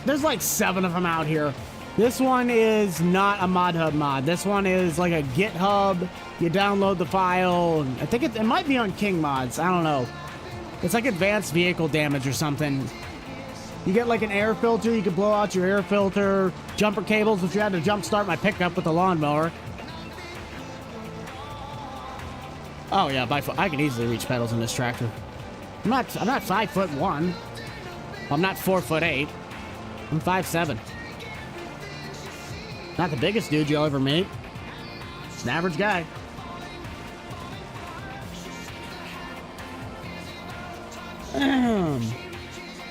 There's like 7 of them out here. This one is not a ModHub mod. This one is like a GitHub. You download the file. I think it might be on King Mods. I don't know. It's like advanced vehicle damage or something. You get like an air filter, you can blow out your air filter, jumper cables if you had to jump start my pickup with the lawnmower. Oh yeah, I can easily reach pedals in this tractor. I'm not 5'1". I'm not 4'8". I'm 5'7". Not the biggest dude you'll ever meet. Just an average guy.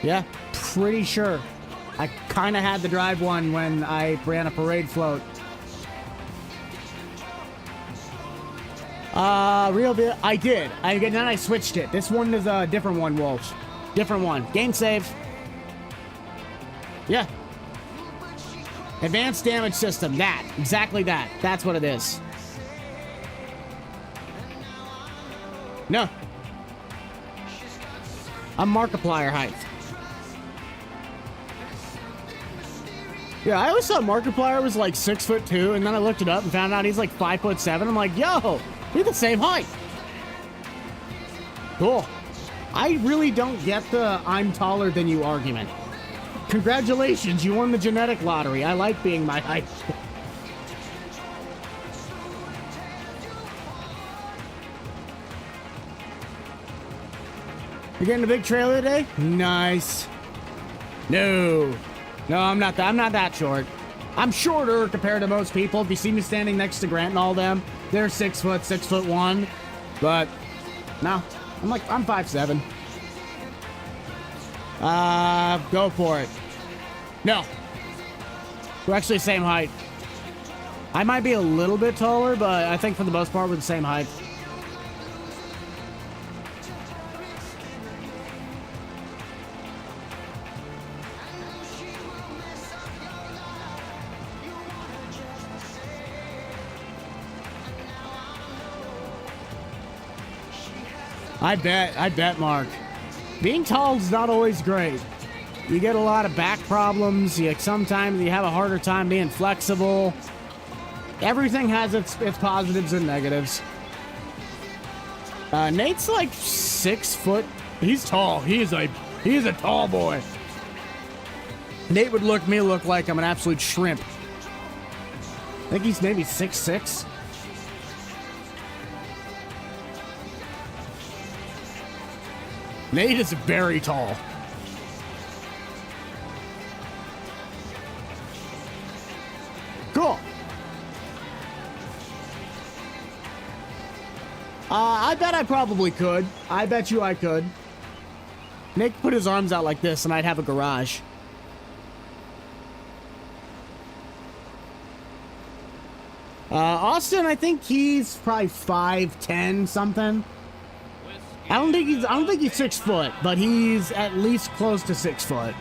Yeah, pretty sure. I kind of had to drive one when I ran a parade float. I did. Then I switched it. This one is a different one, Wolf. Different one. Game save. Yeah. Advanced damage system. That. Exactly that. That's what it is. No. I'm Markiplier height. Yeah, I always thought Markiplier was like 6'2", and then I looked it up and found out he's like 5'7". I'm like, yo, we're the same height. Cool. I really don't get the I'm taller than you argument. Congratulations, you won the genetic lottery. I like being my height. You getting a big trailer today? Nice. No, I'm not that short. I'm shorter compared to most people. If you see me standing next to Grant and all them, they're 6'1". But no, I'm 5'7". Go for it. No, we're actually the same height. I might be a little bit taller, but I think for the most part we're the same height. I bet, Mark. Being tall is not always great. You get a lot of back problems. Sometimes you have a harder time being flexible. Everything has its positives and negatives. Nate's like 6 foot. He's tall. He's a tall boy. Nate would look like I'm an absolute shrimp. I think he's maybe 6'6". Nate is very tall. Cool. I bet I probably could. I bet you I could. Nick put his arms out like this and I'd have a garage. Austin, I think he's probably 5'10" something. I don't think he's 6 foot, but he's at least close to 6 foot.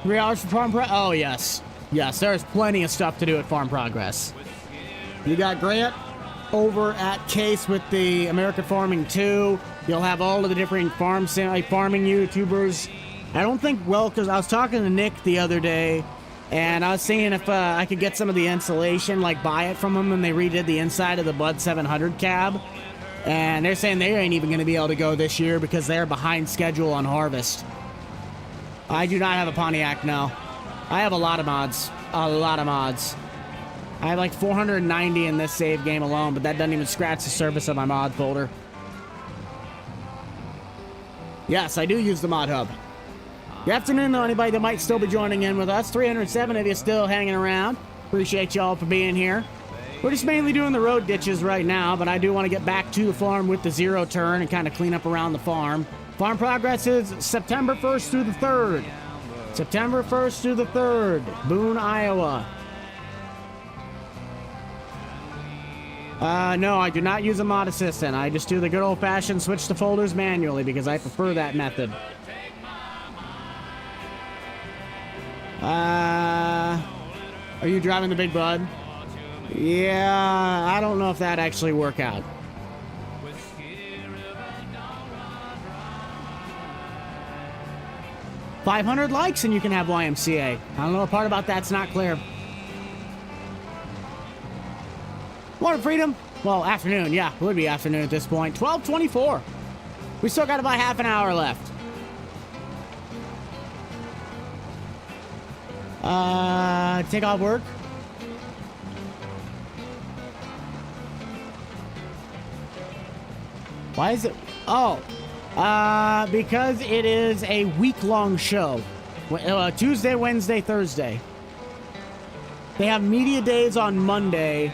3 hours for farm progress? Oh, yes. Yes, there's plenty of stuff to do at Farm Progress. You got Grant over at Case with the American Farming 2. You'll have all of the different farming YouTubers. I don't think, well, because I was talking to Nick the other day, and I was seeing if I could get some of the insulation, like buy it from them, and they redid the inside of the Bud 700 cab. And they're saying they ain't even going to be able to go this year because they're behind schedule on harvest. I do not have a Pontiac now. I have a lot of mods. A lot of mods. I have like 490 in this save game alone, but that doesn't even scratch the surface of my mod folder. Yes, I do use the mod hub. Good afternoon, though, anybody that might still be joining in with us. 307 of you still hanging around. Appreciate y'all for being here. We're just mainly doing the road ditches right now, but I do want to get back to the farm with the zero turn and kind of clean up around the farm. Farm progress is September 1st through the 3rd. September 1st through the 3rd. Boone, Iowa. No, I do not use a mod assistant. I just do the good old-fashioned switch the folders manually because I prefer that method. Are you driving the Big Bud? Yeah, I don't know if that actually work out. $500 likes and you can have YMCA. I don't know what part about that's not clear. Morning, Freedom. Well, afternoon. Yeah, it would be afternoon at this point. 12:24. We still got about half an hour left. Take off work. Why is it? Oh, because it is a week-long show. Tuesday, Wednesday, Thursday. They have media days on Monday,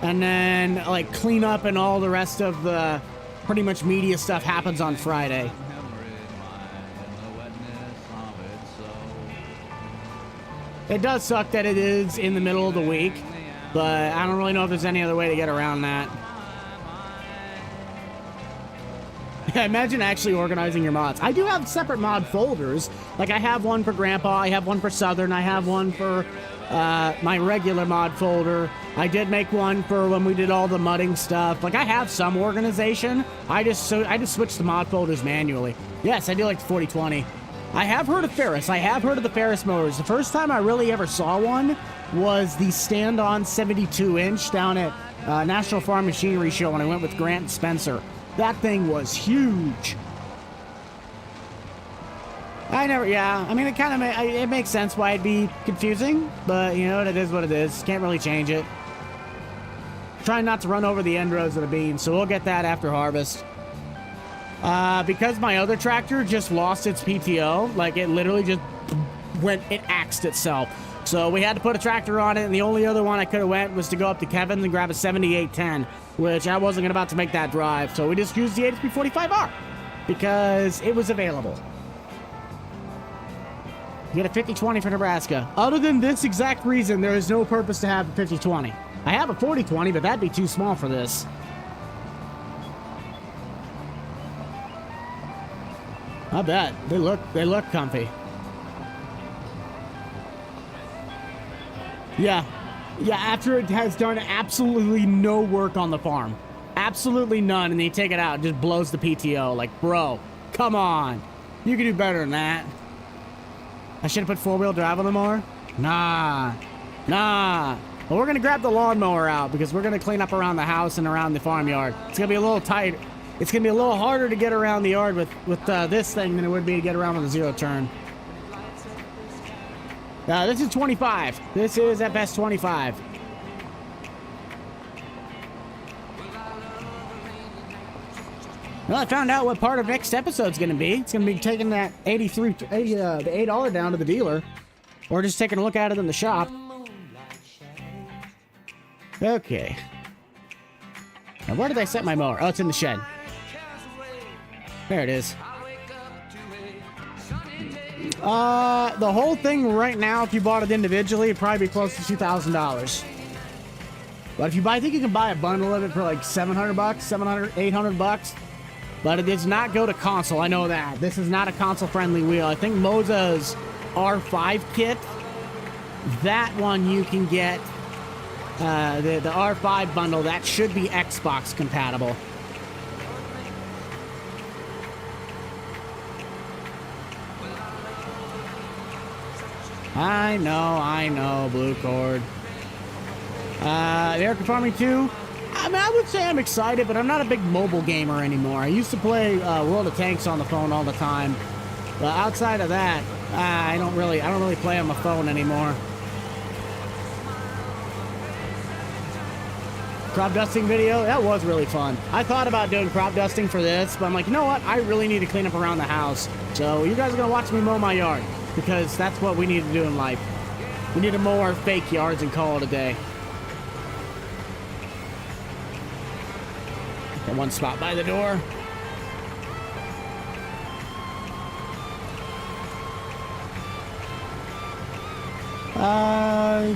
and then like cleanup and all the rest of the pretty much media stuff happens on Friday. It does suck that it is in the middle of the week, but I don't really know if there's any other way to get around that. Imagine actually organizing your mods. I do have separate mod folders. Like I have one for Grandpa, I have one for Southern, I have one for my regular mod folder. I did make one for when we did all the mudding stuff. Like I have some organization. I just switched the mod folders manually. Yes, I do like the 4020. I have heard of Ferris. I have heard of the Ferris motors. The first time I really ever saw one was the stand-on 72-inch down at National Farm Machinery Show when I went with Grant and Spencer. That thing was huge. I mean, it kind of it makes sense why it'd be confusing, but you know what, it is what it is. Can't really change it. Trying not to run over the end rows of the beans, so we'll get that after harvest. Because my other tractor just lost its PTO, like it literally just it axed itself. So we had to put a tractor on it, and the only other one I could have went was to go up to Kevin's and grab a 7810, which I wasn't about to make that drive. So we just used the HP45R because it was available. You get a 5020 for Nebraska. Other than this exact reason, there is no purpose to have a 5020. I have a 4020, but that'd be too small for this. I bet. They look comfy. Yeah, after it has done absolutely no work on the farm. absolutely none, and they take it out. It just blows the PTO. Like, bro, come on. You can do better than that. I should have put four-wheel drive on the mower. Nah. Well, we're going to grab the lawnmower out because we're going to clean up around the house and around the farmyard. It's going to be a little tight. It's going to be a little harder to get around the yard with this thing than it would be to get around with a zero turn. This is 25. This is at best 25. Well, I found out what part of next episode's going to be. It's going to be taking that the $8 down to the dealer, or just taking a look at it in the shop. Okay. Now, where did I set my mower? Oh, it's in the shed. There it is. The whole thing right now, if you bought it individually, it'd probably be close to $2,000. But if you buy, I think you can buy a bundle of it for like $700, $800. But it does not go to console. I know that. This is not a console-friendly wheel. I think Moza's R5 kit, that one you can get, the R5 bundle, that should be Xbox compatible. I know, Blue Cord. Eric Farming 2. I mean, I would say I'm excited, but I'm not a big mobile gamer anymore. I used to play World of Tanks on the phone all the time. But outside of that, I don't really play on my phone anymore. Crop dusting video, that was really fun. I thought about doing crop dusting for this, but I'm like, you know what? I really need to clean up around the house. So you guys are gonna watch me mow my yard, because that's what we need to do in life. We need to mow our fake yards and call it a day. Got one spot by the door.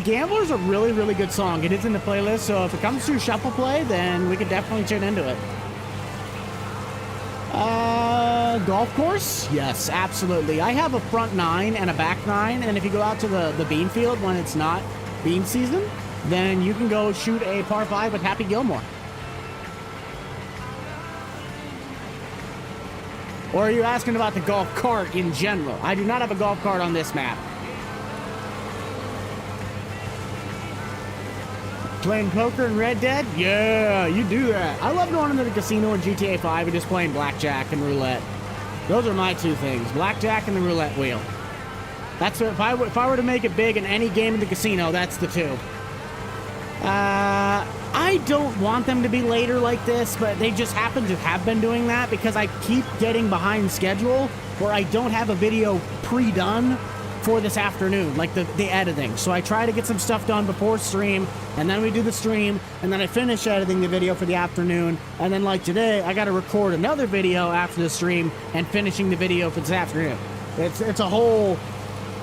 Gambler's a really, really good song. It is in the playlist, so if it comes to shuffle play, then we could definitely tune into it. Golf course? Yes, absolutely. I have a front 9 and a back 9, and if you go out to the bean field when it's not bean season, then you can go shoot a par 5 with Happy Gilmore. Or are you asking about the golf cart in general? I do not have a golf cart on this map. Playing poker in Red Dead? Yeah, you do that. I love going into the casino in GTA 5 and just playing blackjack and roulette. Those are my two things, blackjack and the roulette wheel. That's what, if I were to make it big in any game in the casino, that's the two. I don't want them to be later like this, but they just happen to have been doing that because I keep getting behind schedule where I don't have a video pre-done for this afternoon, like the editing. So I try to get some stuff done before stream, and then we do the stream, and then I finish editing the video for the afternoon, and then like today, I gotta record another video after the stream and finishing the video for this afternoon. It's a whole,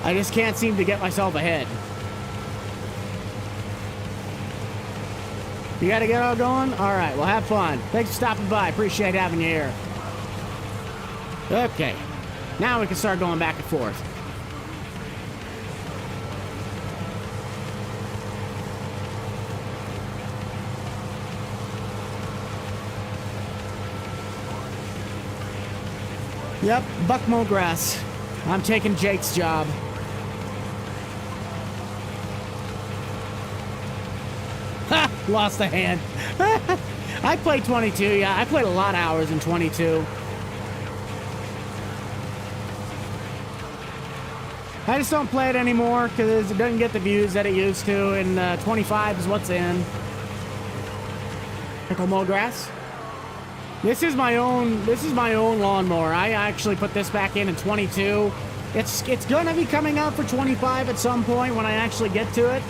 I just can't seem to get myself ahead. You gotta get all going? Alright, well have fun. Thanks for stopping by, appreciate having you here. Okay, now we can start going back and forth. Yep, buck mow grass. I'm taking Jake's job. Ha! Lost a hand. I played 22, yeah. I played a lot of hours in 22. I just don't play it anymore because it doesn't get the views that it used to, and 25 is what's in. Pickle mow grass. This is my own lawnmower. I actually put this back in 22. It's gonna be coming out for 25 at some point when I actually get to it,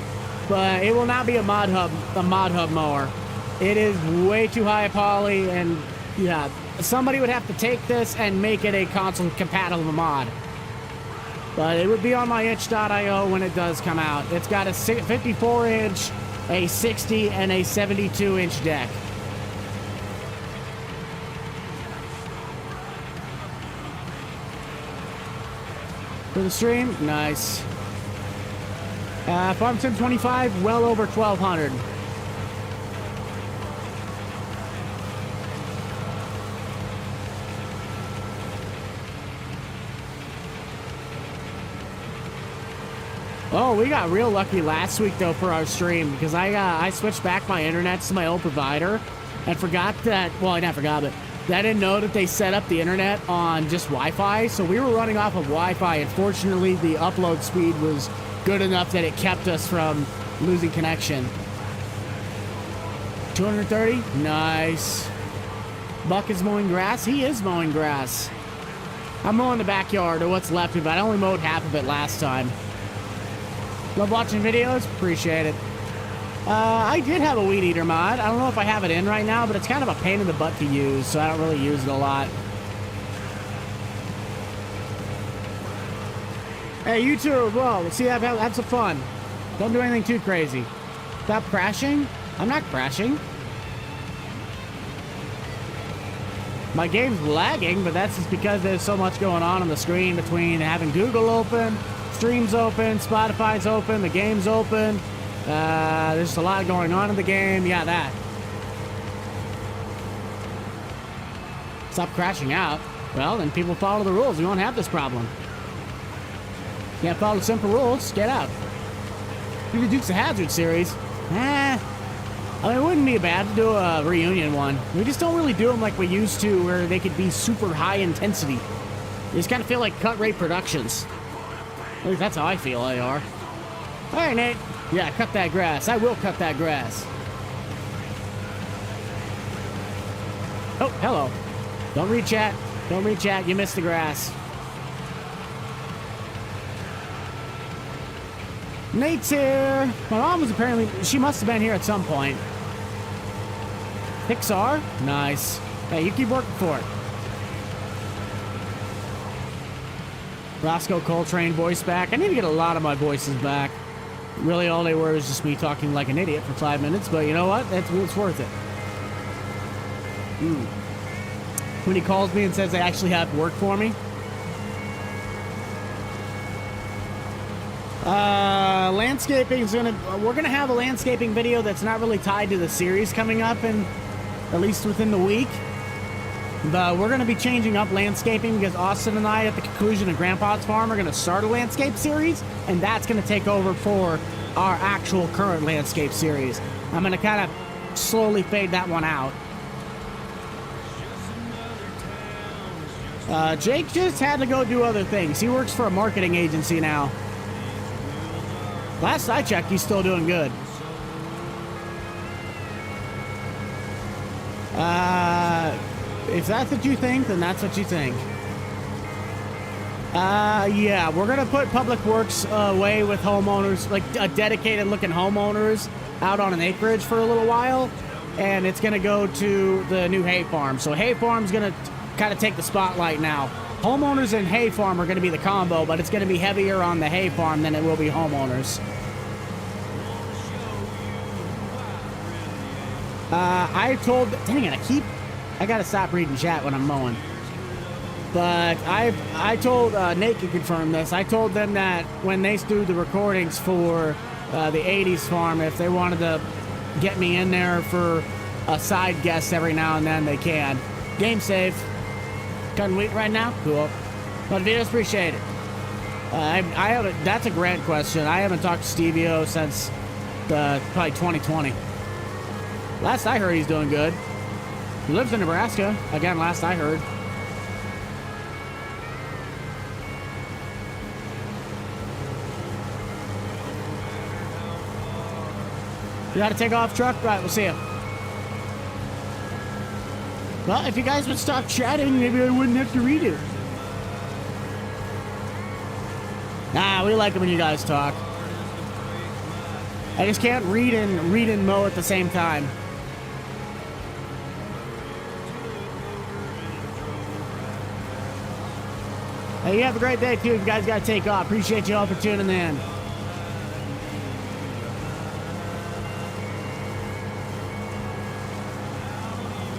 but it will not be a mod hub mower. It is way too high poly, and yeah, somebody would have to take this and make it a console compatible mod. But it would be on my itch.io when it does come out. It's got a 54-inch, a 60, and a 72-inch deck. For the stream, nice. Farmstead 25, well over 1,200. Oh, we got real lucky last week though for our stream because I switched back my internet to my old provider and forgot that. Well, I not forgot, but I didn't know that they set up the internet on just Wi-Fi. So we were running off of Wi-Fi, and fortunately, the upload speed was good enough that it kept us from losing connection. 230, nice. Buck is mowing grass. He is mowing grass. I'm mowing the backyard, or what's left of it. I only mowed half of it last time. Love watching videos? Appreciate it. I did have a weed eater mod. I don't know if I have it in right now, but it's kind of a pain in the butt to use, so I don't really use it a lot. Hey, you too. Well, let's see, have some fun. Don't do anything too crazy. Stop crashing? I'm not crashing. My game's lagging, but that's just because there's so much going on the screen between having Google open, streams open, Spotify's open, the game's open. There's a lot going on in the game. Yeah, that. Stop crashing out. Well, then people follow the rules. We won't have this problem. Can't follow the simple rules. Get out. Do the Dukes of Hazzard series. I mean, it wouldn't be bad to do a reunion one. We just don't really do them like we used to, where they could be super high intensity. They just kind of feel like cut rate productions. At least that's how I feel they are. All right, Nate. Yeah, cut that grass. I will cut that grass. Oh, hello. Don't reach at. Don't reach at. You missed the grass. Nate's here. My mom was apparently... She must have been here at some point. Pixar? Nice. Hey, you keep working for it. Roscoe Coltrane voice back. I need to get a lot of my voices back. Really, all they were is just me talking like an idiot for 5 minutes, but you know what? It's worth it. When he calls me and says they actually have work for me. Landscaping is we're gonna have a landscaping video that's not really tied to the series coming up, and at least within the week. But we're gonna be changing up landscaping because Austin and I at the conclusion of Grandpa's Farm are gonna start a landscape series, and that's gonna take over for our actual current landscape series. I'm gonna kind of slowly fade that one out. Jake just had to go do other things. He works for a marketing agency now. Last I checked, he's still doing good. If that's what you think, then that's what you think. Yeah, we're gonna put Public Works away with homeowners, like a dedicated looking homeowners out on an acreage for a little while, and it's gonna go to the new hay farm. So hay farm's gonna kind of take the spotlight now. Homeowners and hay farm are gonna be the combo, but it's gonna be heavier on the hay farm than it will be homeowners. Dang it, I gotta stop reading chat when I'm mowing. But I told, Nate can confirm this, I told them that when they do the recordings for the 80s farm, if they wanted to get me in there for a side guest every now and then, they can. Game safe. Cutting wheat right now? Cool. But videos, appreciate it. That's a Grant question. I haven't talked to Stevie-O since probably 2020. Last I heard, he's doing good. He lives in Nebraska. Again, last I heard. You gotta take off, truck? Right, we'll see you. Well, if you guys would stop chatting, maybe I wouldn't have to read it. Nah, we like it when you guys talk. I just can't read and mow at the same time. Hey, you have a great day, too. You guys got to take off. Appreciate you all for tuning in.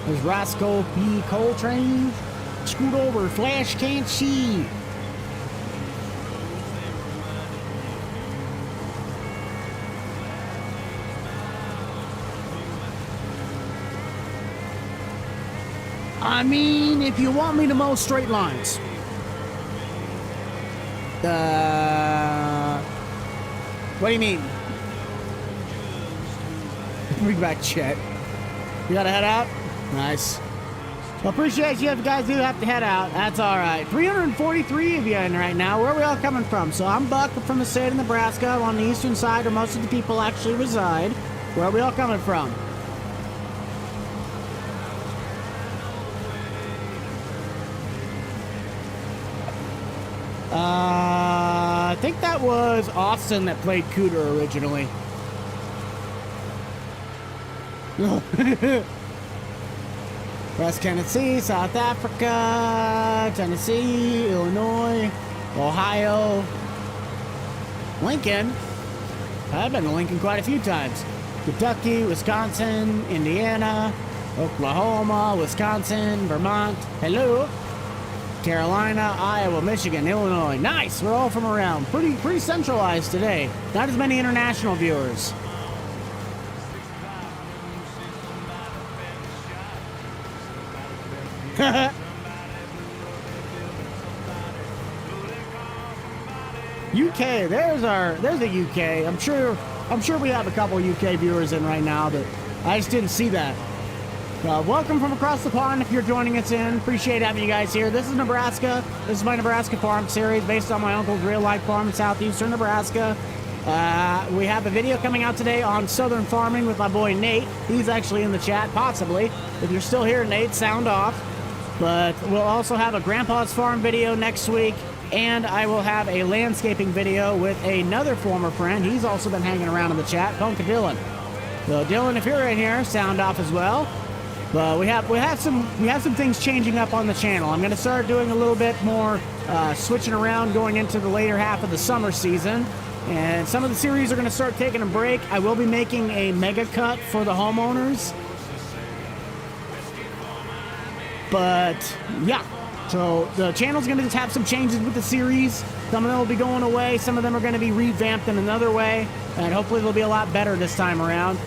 There's Roscoe P. Coltrane. Scoot over. Flash can't see. I mean, if you want me to mow straight lines. What do you mean? Bring back Chet. You gotta head out? Nice. Well, appreciate you if you guys do have to head out. That's all right. 343 of you in right now. Where are we all coming from? So I'm Buck from the state of Nebraska. I'm on the eastern side where most of the people actually reside. Where are we all coming from? I think that was Austin that played Cooter originally. West Tennessee, South Africa, Tennessee, Illinois, Ohio, Lincoln. I've been to Lincoln quite a few times. Kentucky, Wisconsin, Indiana, Oklahoma, Wisconsin, Vermont. Hello. Carolina, Iowa, Michigan, Illinois. Nice. We're all from around. Pretty centralized today. Not as many international viewers. UK, there's the UK. I'm sure we have a couple UK viewers in right now, but I just didn't see that. Welcome from across the pond if you're joining us in. Appreciate having you guys here. This is Nebraska. This is my Nebraska Farm series based on my uncle's real life farm in southeastern Nebraska. We have a video coming out today on southern farming with my boy Nate. He's actually in the chat, possibly. If you're still here, Nate, sound off. But we'll also have a Grandpa's Farm video next week, and I will have a landscaping video with another former friend. He's also been hanging around in the chat, Punka Dylan. So Dylan, if you're in here, sound off as well. But we have some things changing up on the channel. I'm going to start doing a little bit more switching around going into the later half of the summer season. And some of the series are going to start taking a break. I will be making a mega cut for the homeowners. But yeah, so the channel's going to just have some changes with the series. Some of them will be going away. Some of them are going to be revamped in another way. And hopefully they'll be a lot better this time around.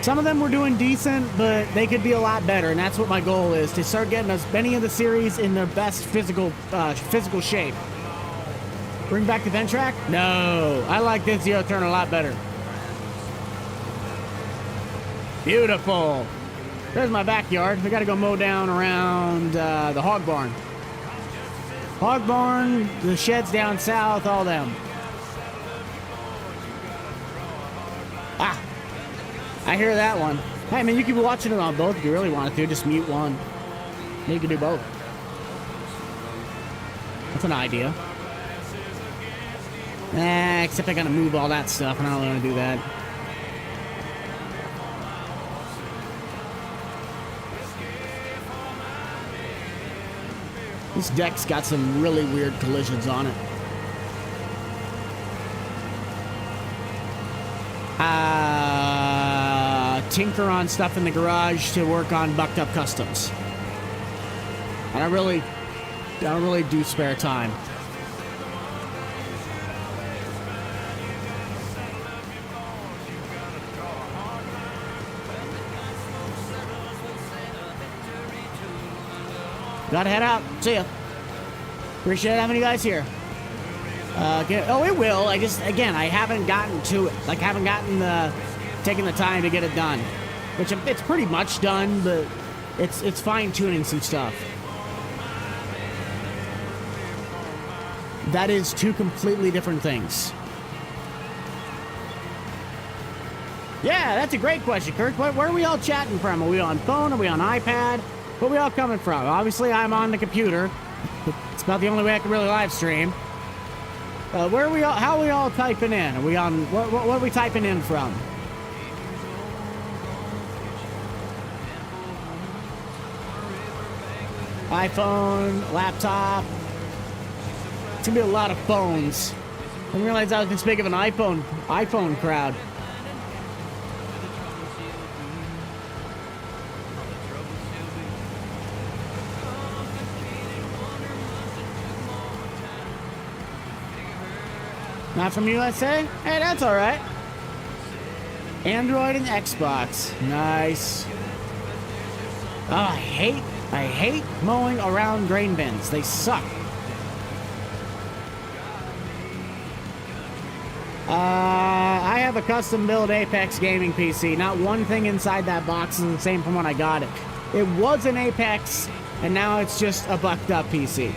Some of them were doing decent, but they could be a lot better. And that's what my goal is, to start getting as many of the series in their best physical shape. Bring back the vent track? No, I like this zero turn a lot better. Beautiful. There's my backyard. We got to go mow down around the hog barn. Hog barn, the sheds down south, all them. Ah, I hear that one. Hey, man, you can be watching it on both if you really wanted to. Just mute one. You can do both. That's an idea. Except I got to move all that stuff, and I don't want to do that. This deck's got some really weird collisions on it. Tinker on stuff in the garage to work on bucked up customs. I don't really do spare time. Gotta head out. See ya. Appreciate having you guys here. Oh, it will. I haven't gotten to it. Like, haven't gotten taking the time to get it done. Which it's pretty much done, but it's fine-tuning some stuff. That is two completely different things. Yeah, that's a great question, Kurt. Where are we all chatting from? Are we on phone? Are we on iPad? Where are we all coming from? Obviously, I'm on the computer. It's about the only way I can really live stream. Where are we all? How are we all typing in? Are we on? What are we typing in from? iPhone, laptop. It's gonna be a lot of phones. I didn't realize I was this big of an iPhone crowd. Not from USA? Hey, that's all right. Android and Xbox. Nice. Oh, I hate mowing around grain bins. They suck. I have a custom-built Apex gaming PC. Not one thing inside that box is the same from when I got it. It was an Apex, and now it's just a bucked-up PC.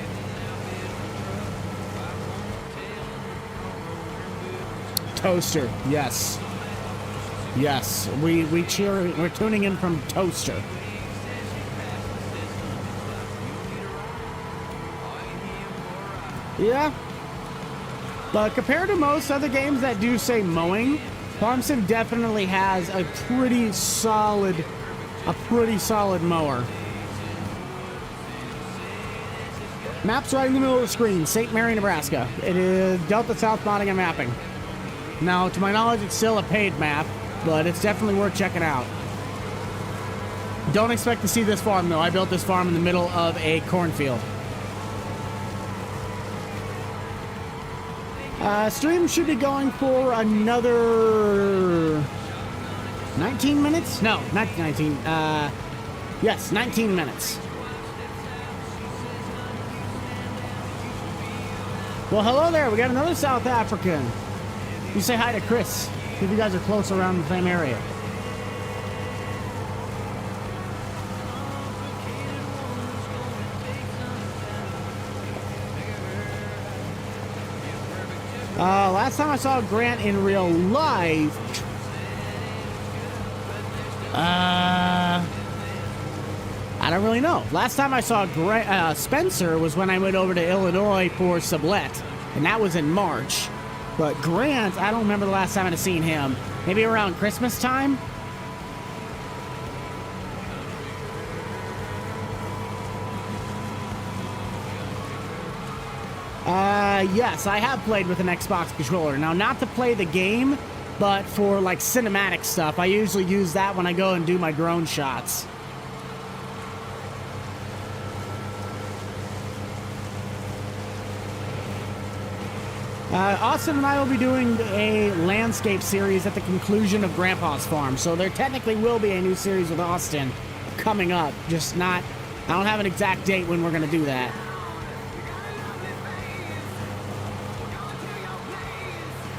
Toaster, yes. Yes, we're tuning in from Toaster. Yeah. But compared to most other games that do say mowing, Farmstead definitely has a pretty solid mower. Map's right in the middle of the screen, St. Mary, Nebraska. It is Delta South Nottingham mapping. Now, to my knowledge, it's still a paid map, but it's definitely worth checking out. Don't expect to see this farm, though. I built this farm in the middle of a cornfield. Stream should be going for another 19 minutes? No, not 19. Yes, 19 minutes. Well, hello there. We got another South African. You say hi to Chris. If you guys are close around the same area. Last time I saw Grant in real life, I don't really know. Last time I saw Spencer was when I went over to Illinois for Sublet, and that was in March. But Grant, I don't remember the last time I'd seen him. Maybe around Christmas time? Yes, I have played with an Xbox controller. Now, not to play the game, but for, like, cinematic stuff. I usually use that when I go and do my drone shots. Austin and I will be doing a landscape series at the conclusion of Grandpa's Farm. So there technically will be a new series with Austin coming up. Just not... I don't have an exact date when we're going to do that.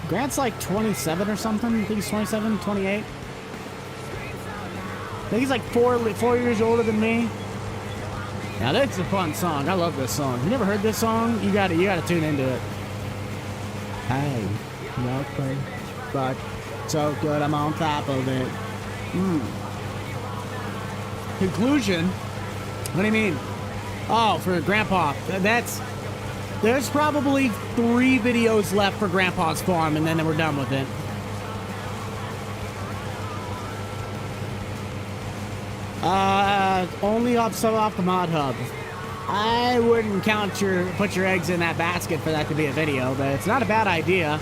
Grant's like 27 or something. I think he's 27, 28. I think he's like four years older than me. Now that's a fun song. I love this song. You never heard this song? You gotta tune into it. Hey, no play, but so good I'm on top of it. Conclusion? What do you mean? Oh, for Grandpa. There's probably 3 videos left for Grandpa's Farm, and then we're done with it. Only off the mod hub. I wouldn't put your eggs in that basket for that to be a video, but it's not a bad idea.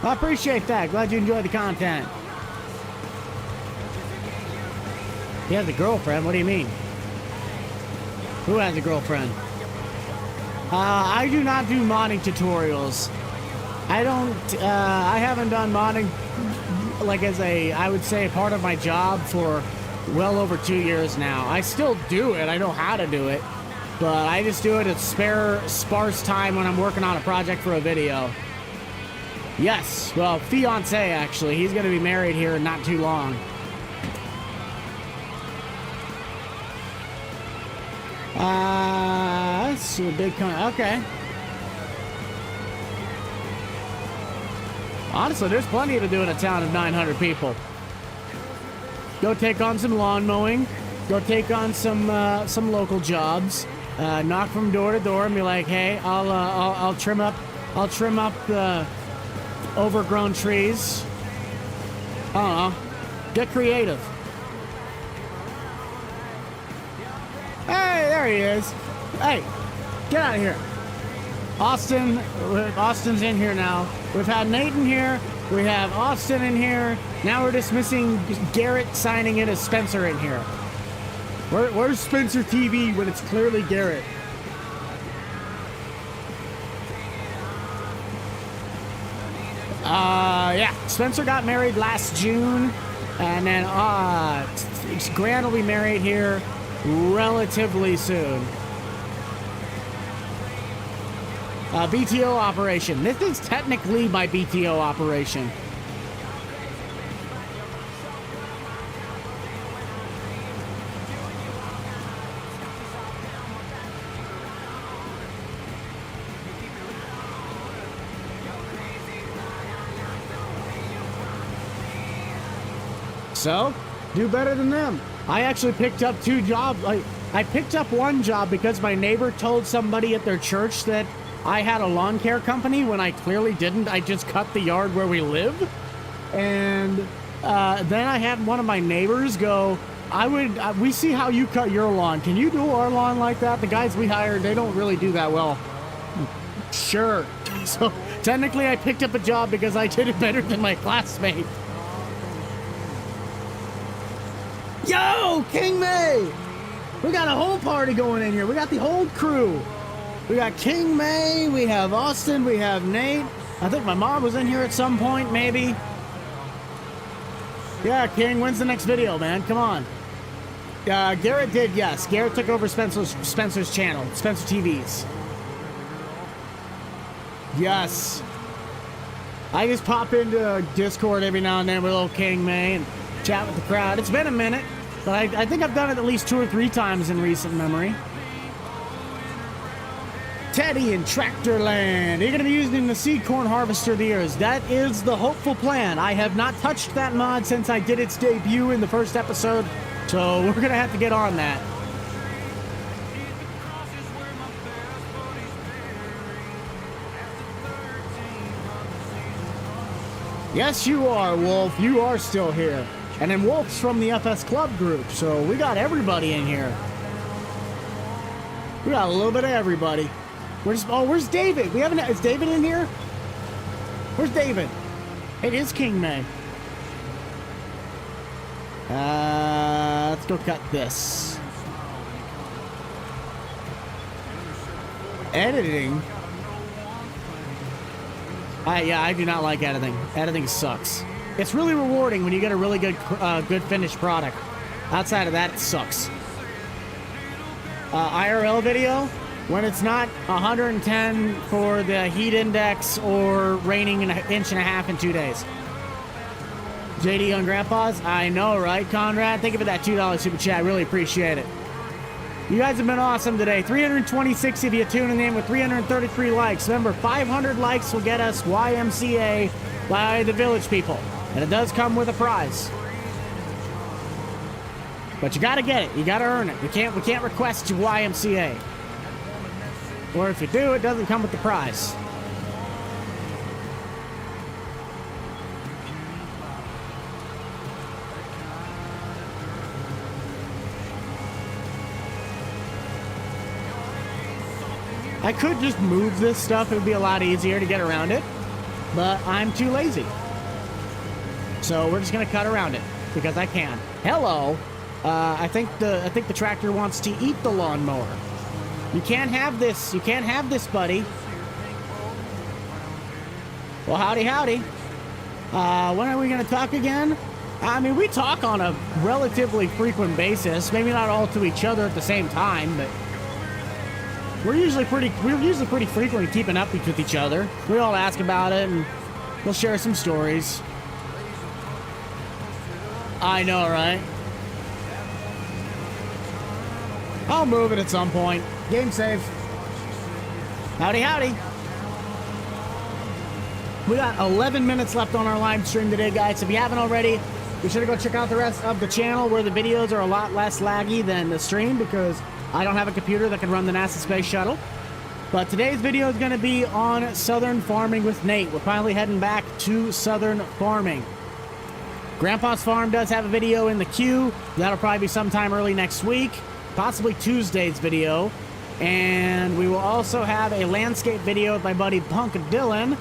I appreciate that. Glad you enjoyed the content. He has a girlfriend? What do you mean? Who has a girlfriend? I do not do modding tutorials. I haven't done modding like as I would say, part of my job for well over 2 years now. I still do it. I know how to do it. But I just do it at sparse time when I'm working on a project for a video. Yes, well, fiance actually. He's going to be married here in not too long. That's a big okay. Honestly, there's plenty to do in a town of 900 people. Go take on some lawn mowing. Go take on some local jobs. Knock from door to door and be like, hey, I'll trim up the overgrown trees. I don't know. Get creative. Hey, there he is. Hey, get out of here. Austin's in here now. We've had Nathan here. We have Austin in here. Now we're just missing Garrett signing in as Spencer in here. Where's Spencer TV when it's clearly Garrett? Yeah. Spencer got married last June. And then Grant will be married here relatively soon. BTO operation. This is technically my BTO operation. So, do better than them. I actually picked up 2 jobs. I picked up 1 job because my neighbor told somebody at their church that I had a lawn care company when I clearly didn't. I just cut the yard where we live. And then I had one of my neighbors go, we see how you cut your lawn. Can you do our lawn like that? The guys we hired, they don't really do that well. Sure. So technically I picked up a job because I did it better than my classmate. Yo, King May! We got a whole party going in here. We got the whole crew. We got King May, we have Austin, we have Nate. I think my mom was in here at some point, maybe. Yeah, King, when's the next video, man? Come on. Garrett did, yes. Garrett took over Spencer's channel, Spencer TV's. Yes. I just pop into Discord every now and then with little King May and chat with the crowd. It's been a minute, but I think I've done it at least 2 or 3 times in recent memory. Teddy in Tractorland. You're going to be using the seed corn harvester of the years. That is the hopeful plan. I have not touched that mod since I did its debut in the first episode, so we're going to have to get on that. Yes, you are, Wolf. You are still here. And then Wolf's from the FS Club group, so we got everybody in here. We got a little bit of everybody. Where's David? Is David in here? Where's David? It is King May. Let's go cut this. Editing? Yeah, I do not like editing. Editing sucks. It's really rewarding when you get a really good finished product. Outside of that, it sucks. IRL video, when it's not 110 for the heat index or raining an inch and a half in 2 days. JD on Grandpa's? I know, right, Conrad? Thank you for that $2 super chat. Really appreciate it. You guys have been awesome today. 326 of you tuning in with 333 likes. Remember, 500 likes will get us YMCA by the Village People. And it does come with a prize. But you gotta get it. You gotta earn it. We can't request your YMCA. Or if you do, it doesn't come with the prize. I could just move this stuff. It would be a lot easier to get around it. But I'm too lazy. So we're just gonna cut around it because I can. Hello. I think the tractor wants to eat the lawnmower. You can't have this. You can't have this, buddy. Well, howdy, howdy. When are we gonna talk again? I mean, we talk on a relatively frequent basis. Maybe not all to each other at the same time, but we're usually pretty frequently keeping up with each other. We all ask about it and we'll share some stories. I know, right? I'll move it at some point. Game save. Howdy, howdy. We got 11 minutes left on our live stream today, guys. If you haven't already, be sure to go check out the rest of the channel where the videos are a lot less laggy than the stream because I don't have a computer that can run the NASA Space Shuttle. But today's video is going to be on Southern Farming with Nate. We're finally heading back to Southern Farming. Grandpa's Farm does have a video in the queue. That'll probably be sometime early next week, possibly Tuesday's video. And we will also have a landscape video with my buddy Punk Dylan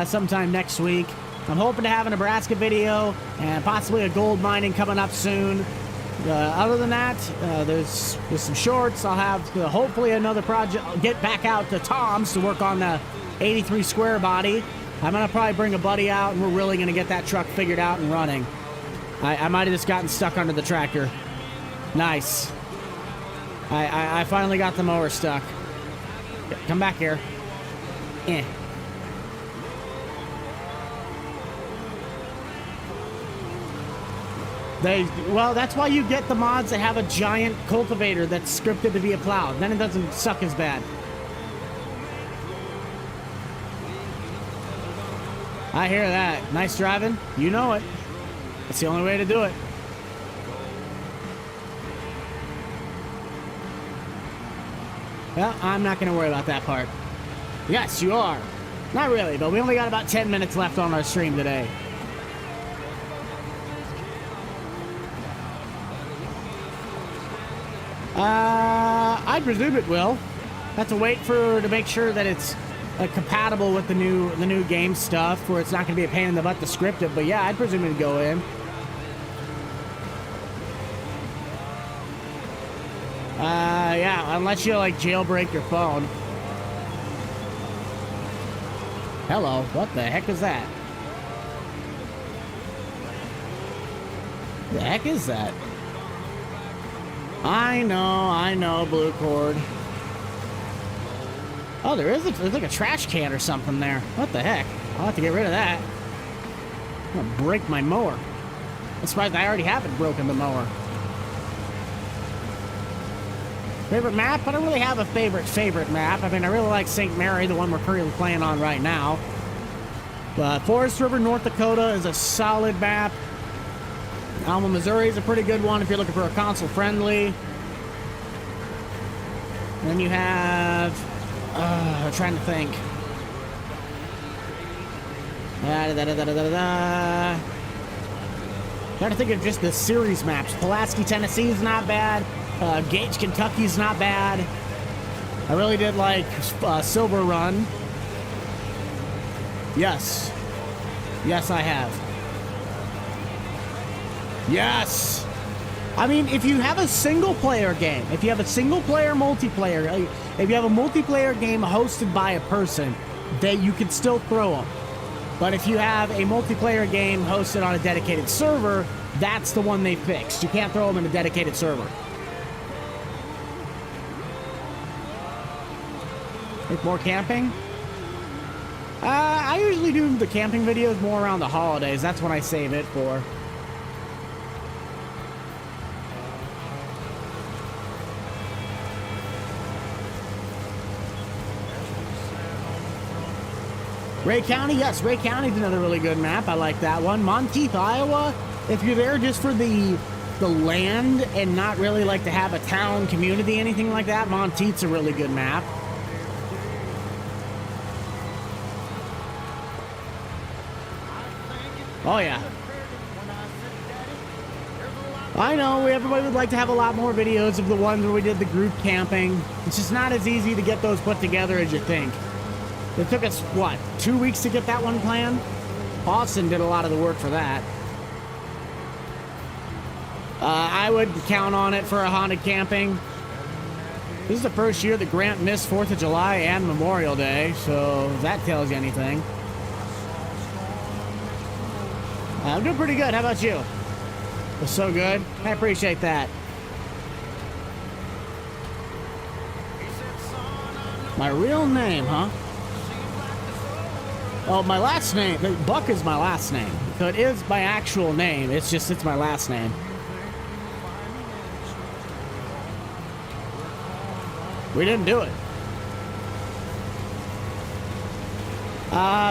sometime next week. I'm hoping to have a Nebraska video and possibly a gold mining coming up soon. Other than that, there's some shorts. I'll have hopefully another project. I'll get back out to Tom's to work on the 83 square body. I'm going to probably bring a buddy out, and we're really going to get that truck figured out and running. I might have just gotten stuck under the tractor. Nice. I finally got the mower stuck. Come back here. Eh. Well, that's why you get the mods that have a giant cultivator that's scripted to be a plow. Then it doesn't suck as bad. I hear that. Nice driving. You know it. That's the only way to do it. Well, I'm not going to worry about that part. Yes, you are. Not really, but we only got about 10 minutes left on our stream today. I presume it will. Have to wait to make sure that it's compatible with the new game stuff, where it's not going to be a pain in the butt to script it. But yeah, I'd presume it'd go in. Yeah, unless you like jailbreak your phone. Hello, what the heck is that? The heck is that? I know, blue cord. Oh, there's like a trash can or something there. What the heck? I'll have to get rid of that. I'm gonna break my mower. I'm surprised I already haven't broken the mower. Favorite map? I don't really have a favorite map. I mean, I really like St. Mary, the one we're currently playing on right now. But Forest River, North Dakota is a solid map. Alma, Missouri is a pretty good one if you're looking for a console friendly. Then you have... I'm trying to think. Trying to think of just the series maps. Pulaski, Tennessee is not bad. Gage, Kentucky is not bad. I really did like Silver Run. Yes. Yes, I have. Yes! I mean, if you have a single-player game, if you have a single-player multiplayer, if you have a multiplayer game hosted by a person, that you can still throw them. But if you have a multiplayer game hosted on a dedicated server, that's the one they fixed. You can't throw them in a dedicated server. Like more camping? I usually do the camping videos more around the holidays. That's when I save it for. Ray County, yes, Ray County's another really good map. I like that one. Monteith, Iowa, if you're there just for the land and not really like to have a town, community, anything like that, Monteith's a really good map. Oh, yeah. I know, everybody would like to have a lot more videos of the ones where we did the group camping. It's just not as easy to get those put together as you think. It took us, what, 2 weeks to get that one planned? Austin did a lot of the work for that. I would count on it for a haunted camping. This is the first year that Grant missed 4th of July and Memorial Day, so if that tells you anything. I'm doing pretty good. How about you? It was so good. I appreciate that. My real name, huh? Oh, my last name. Buck is my last name. So it is my actual name. It's my last name. We didn't do it.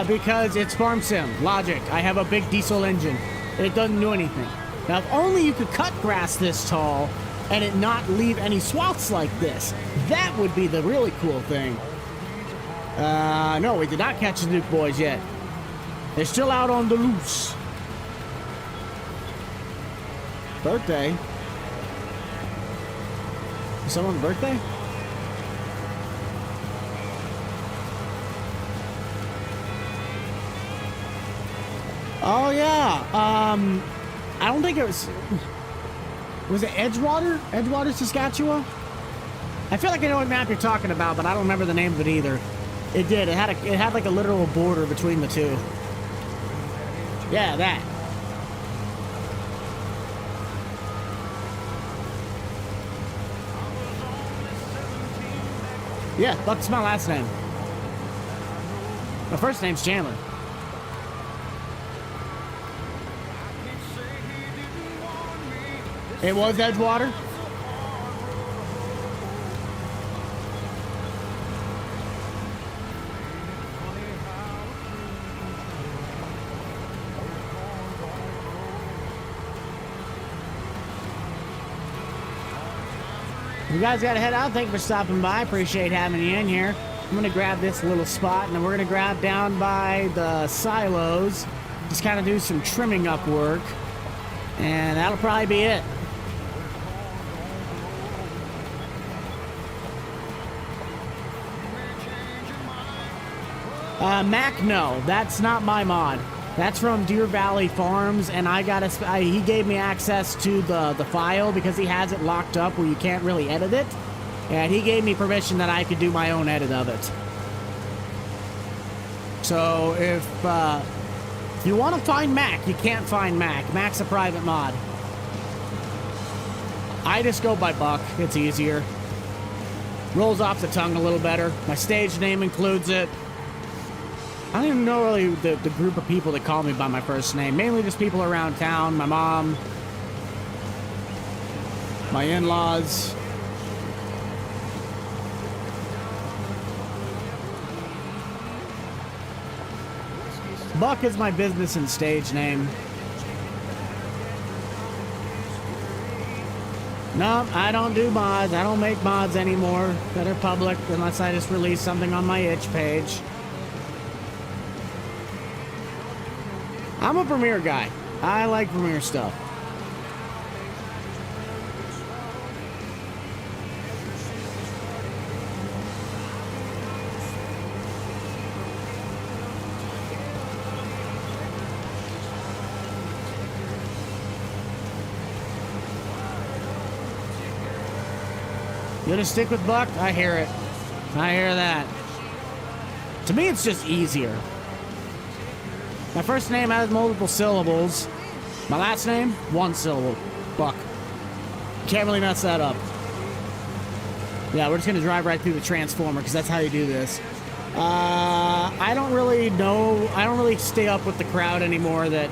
Because it's farm sim. Logic. I have a big diesel engine. It doesn't do anything. Now, if only you could cut grass this tall and it not leave any swaths like this. That would be the really cool thing. No, we did not catch the Nuke Boys yet. They're still out on the loose. Birthday? Someone's birthday? Oh, yeah. I don't think it was... Was it Edgewater? Edgewater, Saskatchewan? I feel like I know what map you're talking about, but I don't remember the name of it either. It did. It had like a literal border between the two. Yeah, that. Yeah, that's my last name. My first name's Chandler. It was Edgewater? You guys gotta head out. Thank you for stopping by. Appreciate having you in here. I'm gonna grab this little spot and then we're gonna grab down by the silos. Just kind of do some trimming up work. And that'll probably be it. Mac, no, that's not my mod. That's from Deer Valley Farms, and he gave me access to the file because he has it locked up where you can't really edit it. And he gave me permission that I could do my own edit of it. So if you want to find Mac, you can't find Mac. Mac's a private mod. I just go by Buck. It's easier. Rolls off the tongue a little better. My stage name includes it. I don't even know really the group of people that call me by my first name. Mainly just people around town. My mom. My in-laws. Buck is my business and stage name. No, I don't do mods. I don't make mods anymore that are public unless I just release something on my itch page. I'm a Premiere guy. I like Premiere stuff. You gonna stick with Buck? I hear it. I hear that. To me, it's just easier. My first name has multiple syllables. My last name, one syllable. Buck. Can't really mess that up. Yeah, we're just gonna drive right through the transformer because that's how you do this. I don't really know. I don't really stay up with the crowd anymore that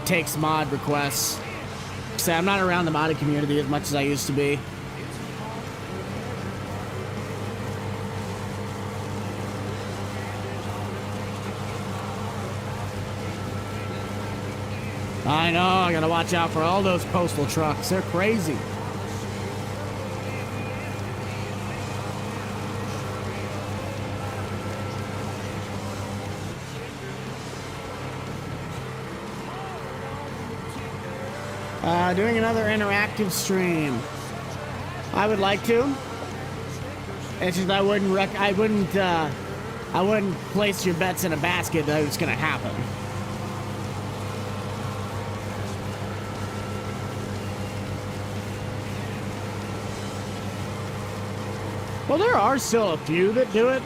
takes mod requests. So I'm not around the modded community as much as I used to be. I know, I gotta watch out for all those postal trucks. They're crazy. Doing another interactive stream. I would like to. It's just I wouldn't place your bets in a basket that it's gonna happen. Well, there are still a few that do it,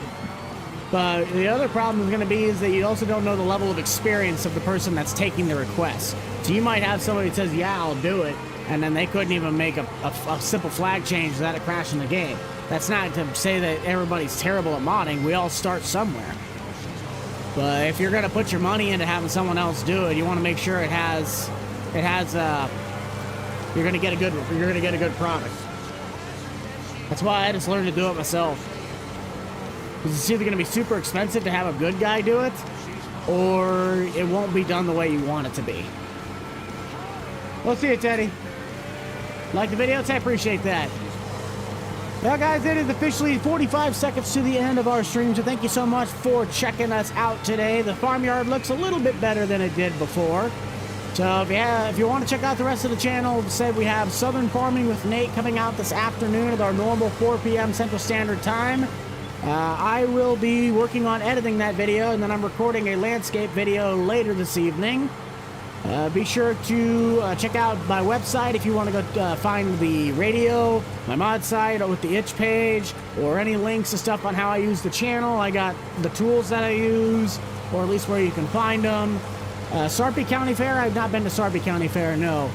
but the other problem is going to be is that you also don't know the level of experience of the person that's taking the request. So you might have somebody that says, yeah, I'll do it, and then they couldn't even make a simple flag change without it crashing the game. That's not to say that everybody's terrible at modding. We all start somewhere. But if you're going to put your money into having someone else do it, you want to make sure you're going to get a good product. That's why I just learned to do it myself. Because it's either going to be super expensive to have a good guy do it, or it won't be done the way you want it to be. We'll see you, Teddy. Like the videos? I appreciate that. Well, guys, it is officially 45 seconds to the end of our stream, so thank you so much for checking us out today. The farmyard looks a little bit better than it did before. So if you want to check out the rest of the channel, say we have Southern Farming with Nate coming out this afternoon at our normal 4 p.m. Central Standard Time. I will be working on editing that video, and then I'm recording a landscape video later this evening. Be sure to check out my website if you want to go find the radio, my mod site with the itch page, or any links and stuff on how I use the channel. I got the tools that I use, or at least where you can find them. Sarpy County Fair? I've not been to Sarpy County Fair, no.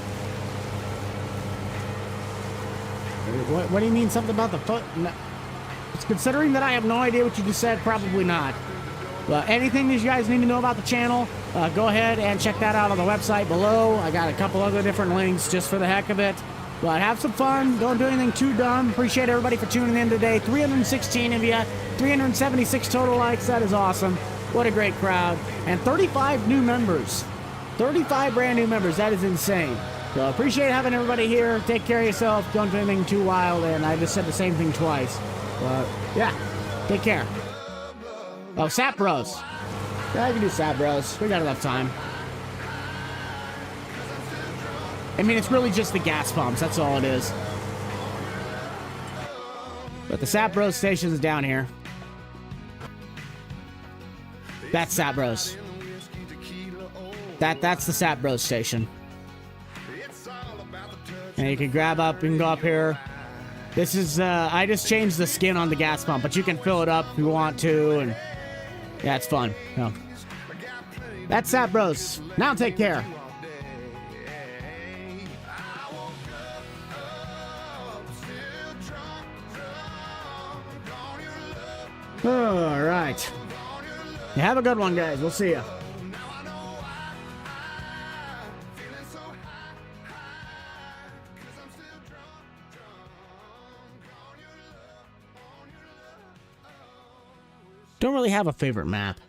What do you mean, something about the foot? No. Considering that I have no idea what you just said, probably not. But anything that you guys need to know about the channel, go ahead and check that out on the website below. I got a couple other different links just for the heck of it. But have some fun. Don't do anything too dumb. Appreciate everybody for tuning in today. 316 of you, 376 total likes. That is awesome. What a great crowd. And 35 new members. 35 brand new members. That is insane. So appreciate having everybody here. Take care of yourself. Don't do anything too wild. And I just said the same thing twice. But yeah, take care. Oh, Sap Bros. Yeah, I can do Sap Bros. We got enough time. I mean, it's really just the gas pumps. That's all it is. But the Sap Bros station is down here. That's Sap Bros. That's the Sap Bros station. And you can grab up, you can go up here. This is, I just changed the skin on the gas pump, but you can fill it up if you want to, and yeah, it's fun. So, that's Sap Bros. Now take care. All right. You have a good one, guys. We'll see you. Don't really have a favorite map.